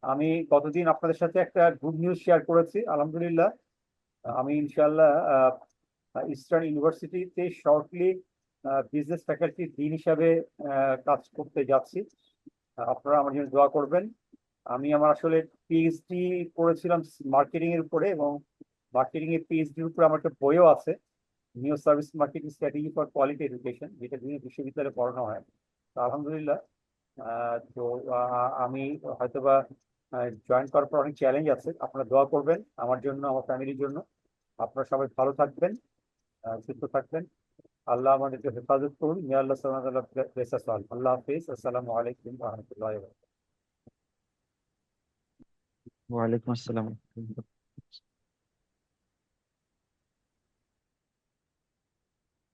Speaker 1: আমি গতদিন আপনাদের সাথে একটা গুড নিউজ শেয়ার করেছি, আলহামদুলিল্লাহ। আমি ইনশাআল্লাহ ইস্টার্ন ইউনিভার্সিটিতে শর্টলি বিজনেস ফ্যাকাল্টি ডিন হিসাবে কাজ করতে যাচ্ছি। আপনারা আমার জন্য দোয়া করবেন। আমি আমার আসলে পিএইচডি করেছিলাম মার্কেটিং এর উপরে, এবং মার্কেটিং এর পিএইচডির উপরে আমার একটা বইও আছে, new service marketing strategy for quality education, যেটা বিভিন্ন বিশ্ববিদ্যালয়ে পড়ানো হয়। তো আলহামদুলিল্লাহ, তো আমি হয়তোবা জয়েন করার পর অনেক চ্যালেঞ্জ আছে। আপনারা দোয়া করবেন আমার জন্য, আমার ফ্যামিলির জন্য। আপনারা সবাই ভালো থাকবেন, সুস্থ থাকবেন। আল্লাহ আমাদেরকে হেফাজত করুন। মে আল্লাহ সুবহানাহু ওয়া তাআলা bless us all. আল্লাহ হাফেজ। আসসালামু আলাইকুম ওয়া রাহমাতুল্লাহি ওয়া বারাকাতুহু।
Speaker 4: ওয়ালাইকুম আসসালাম।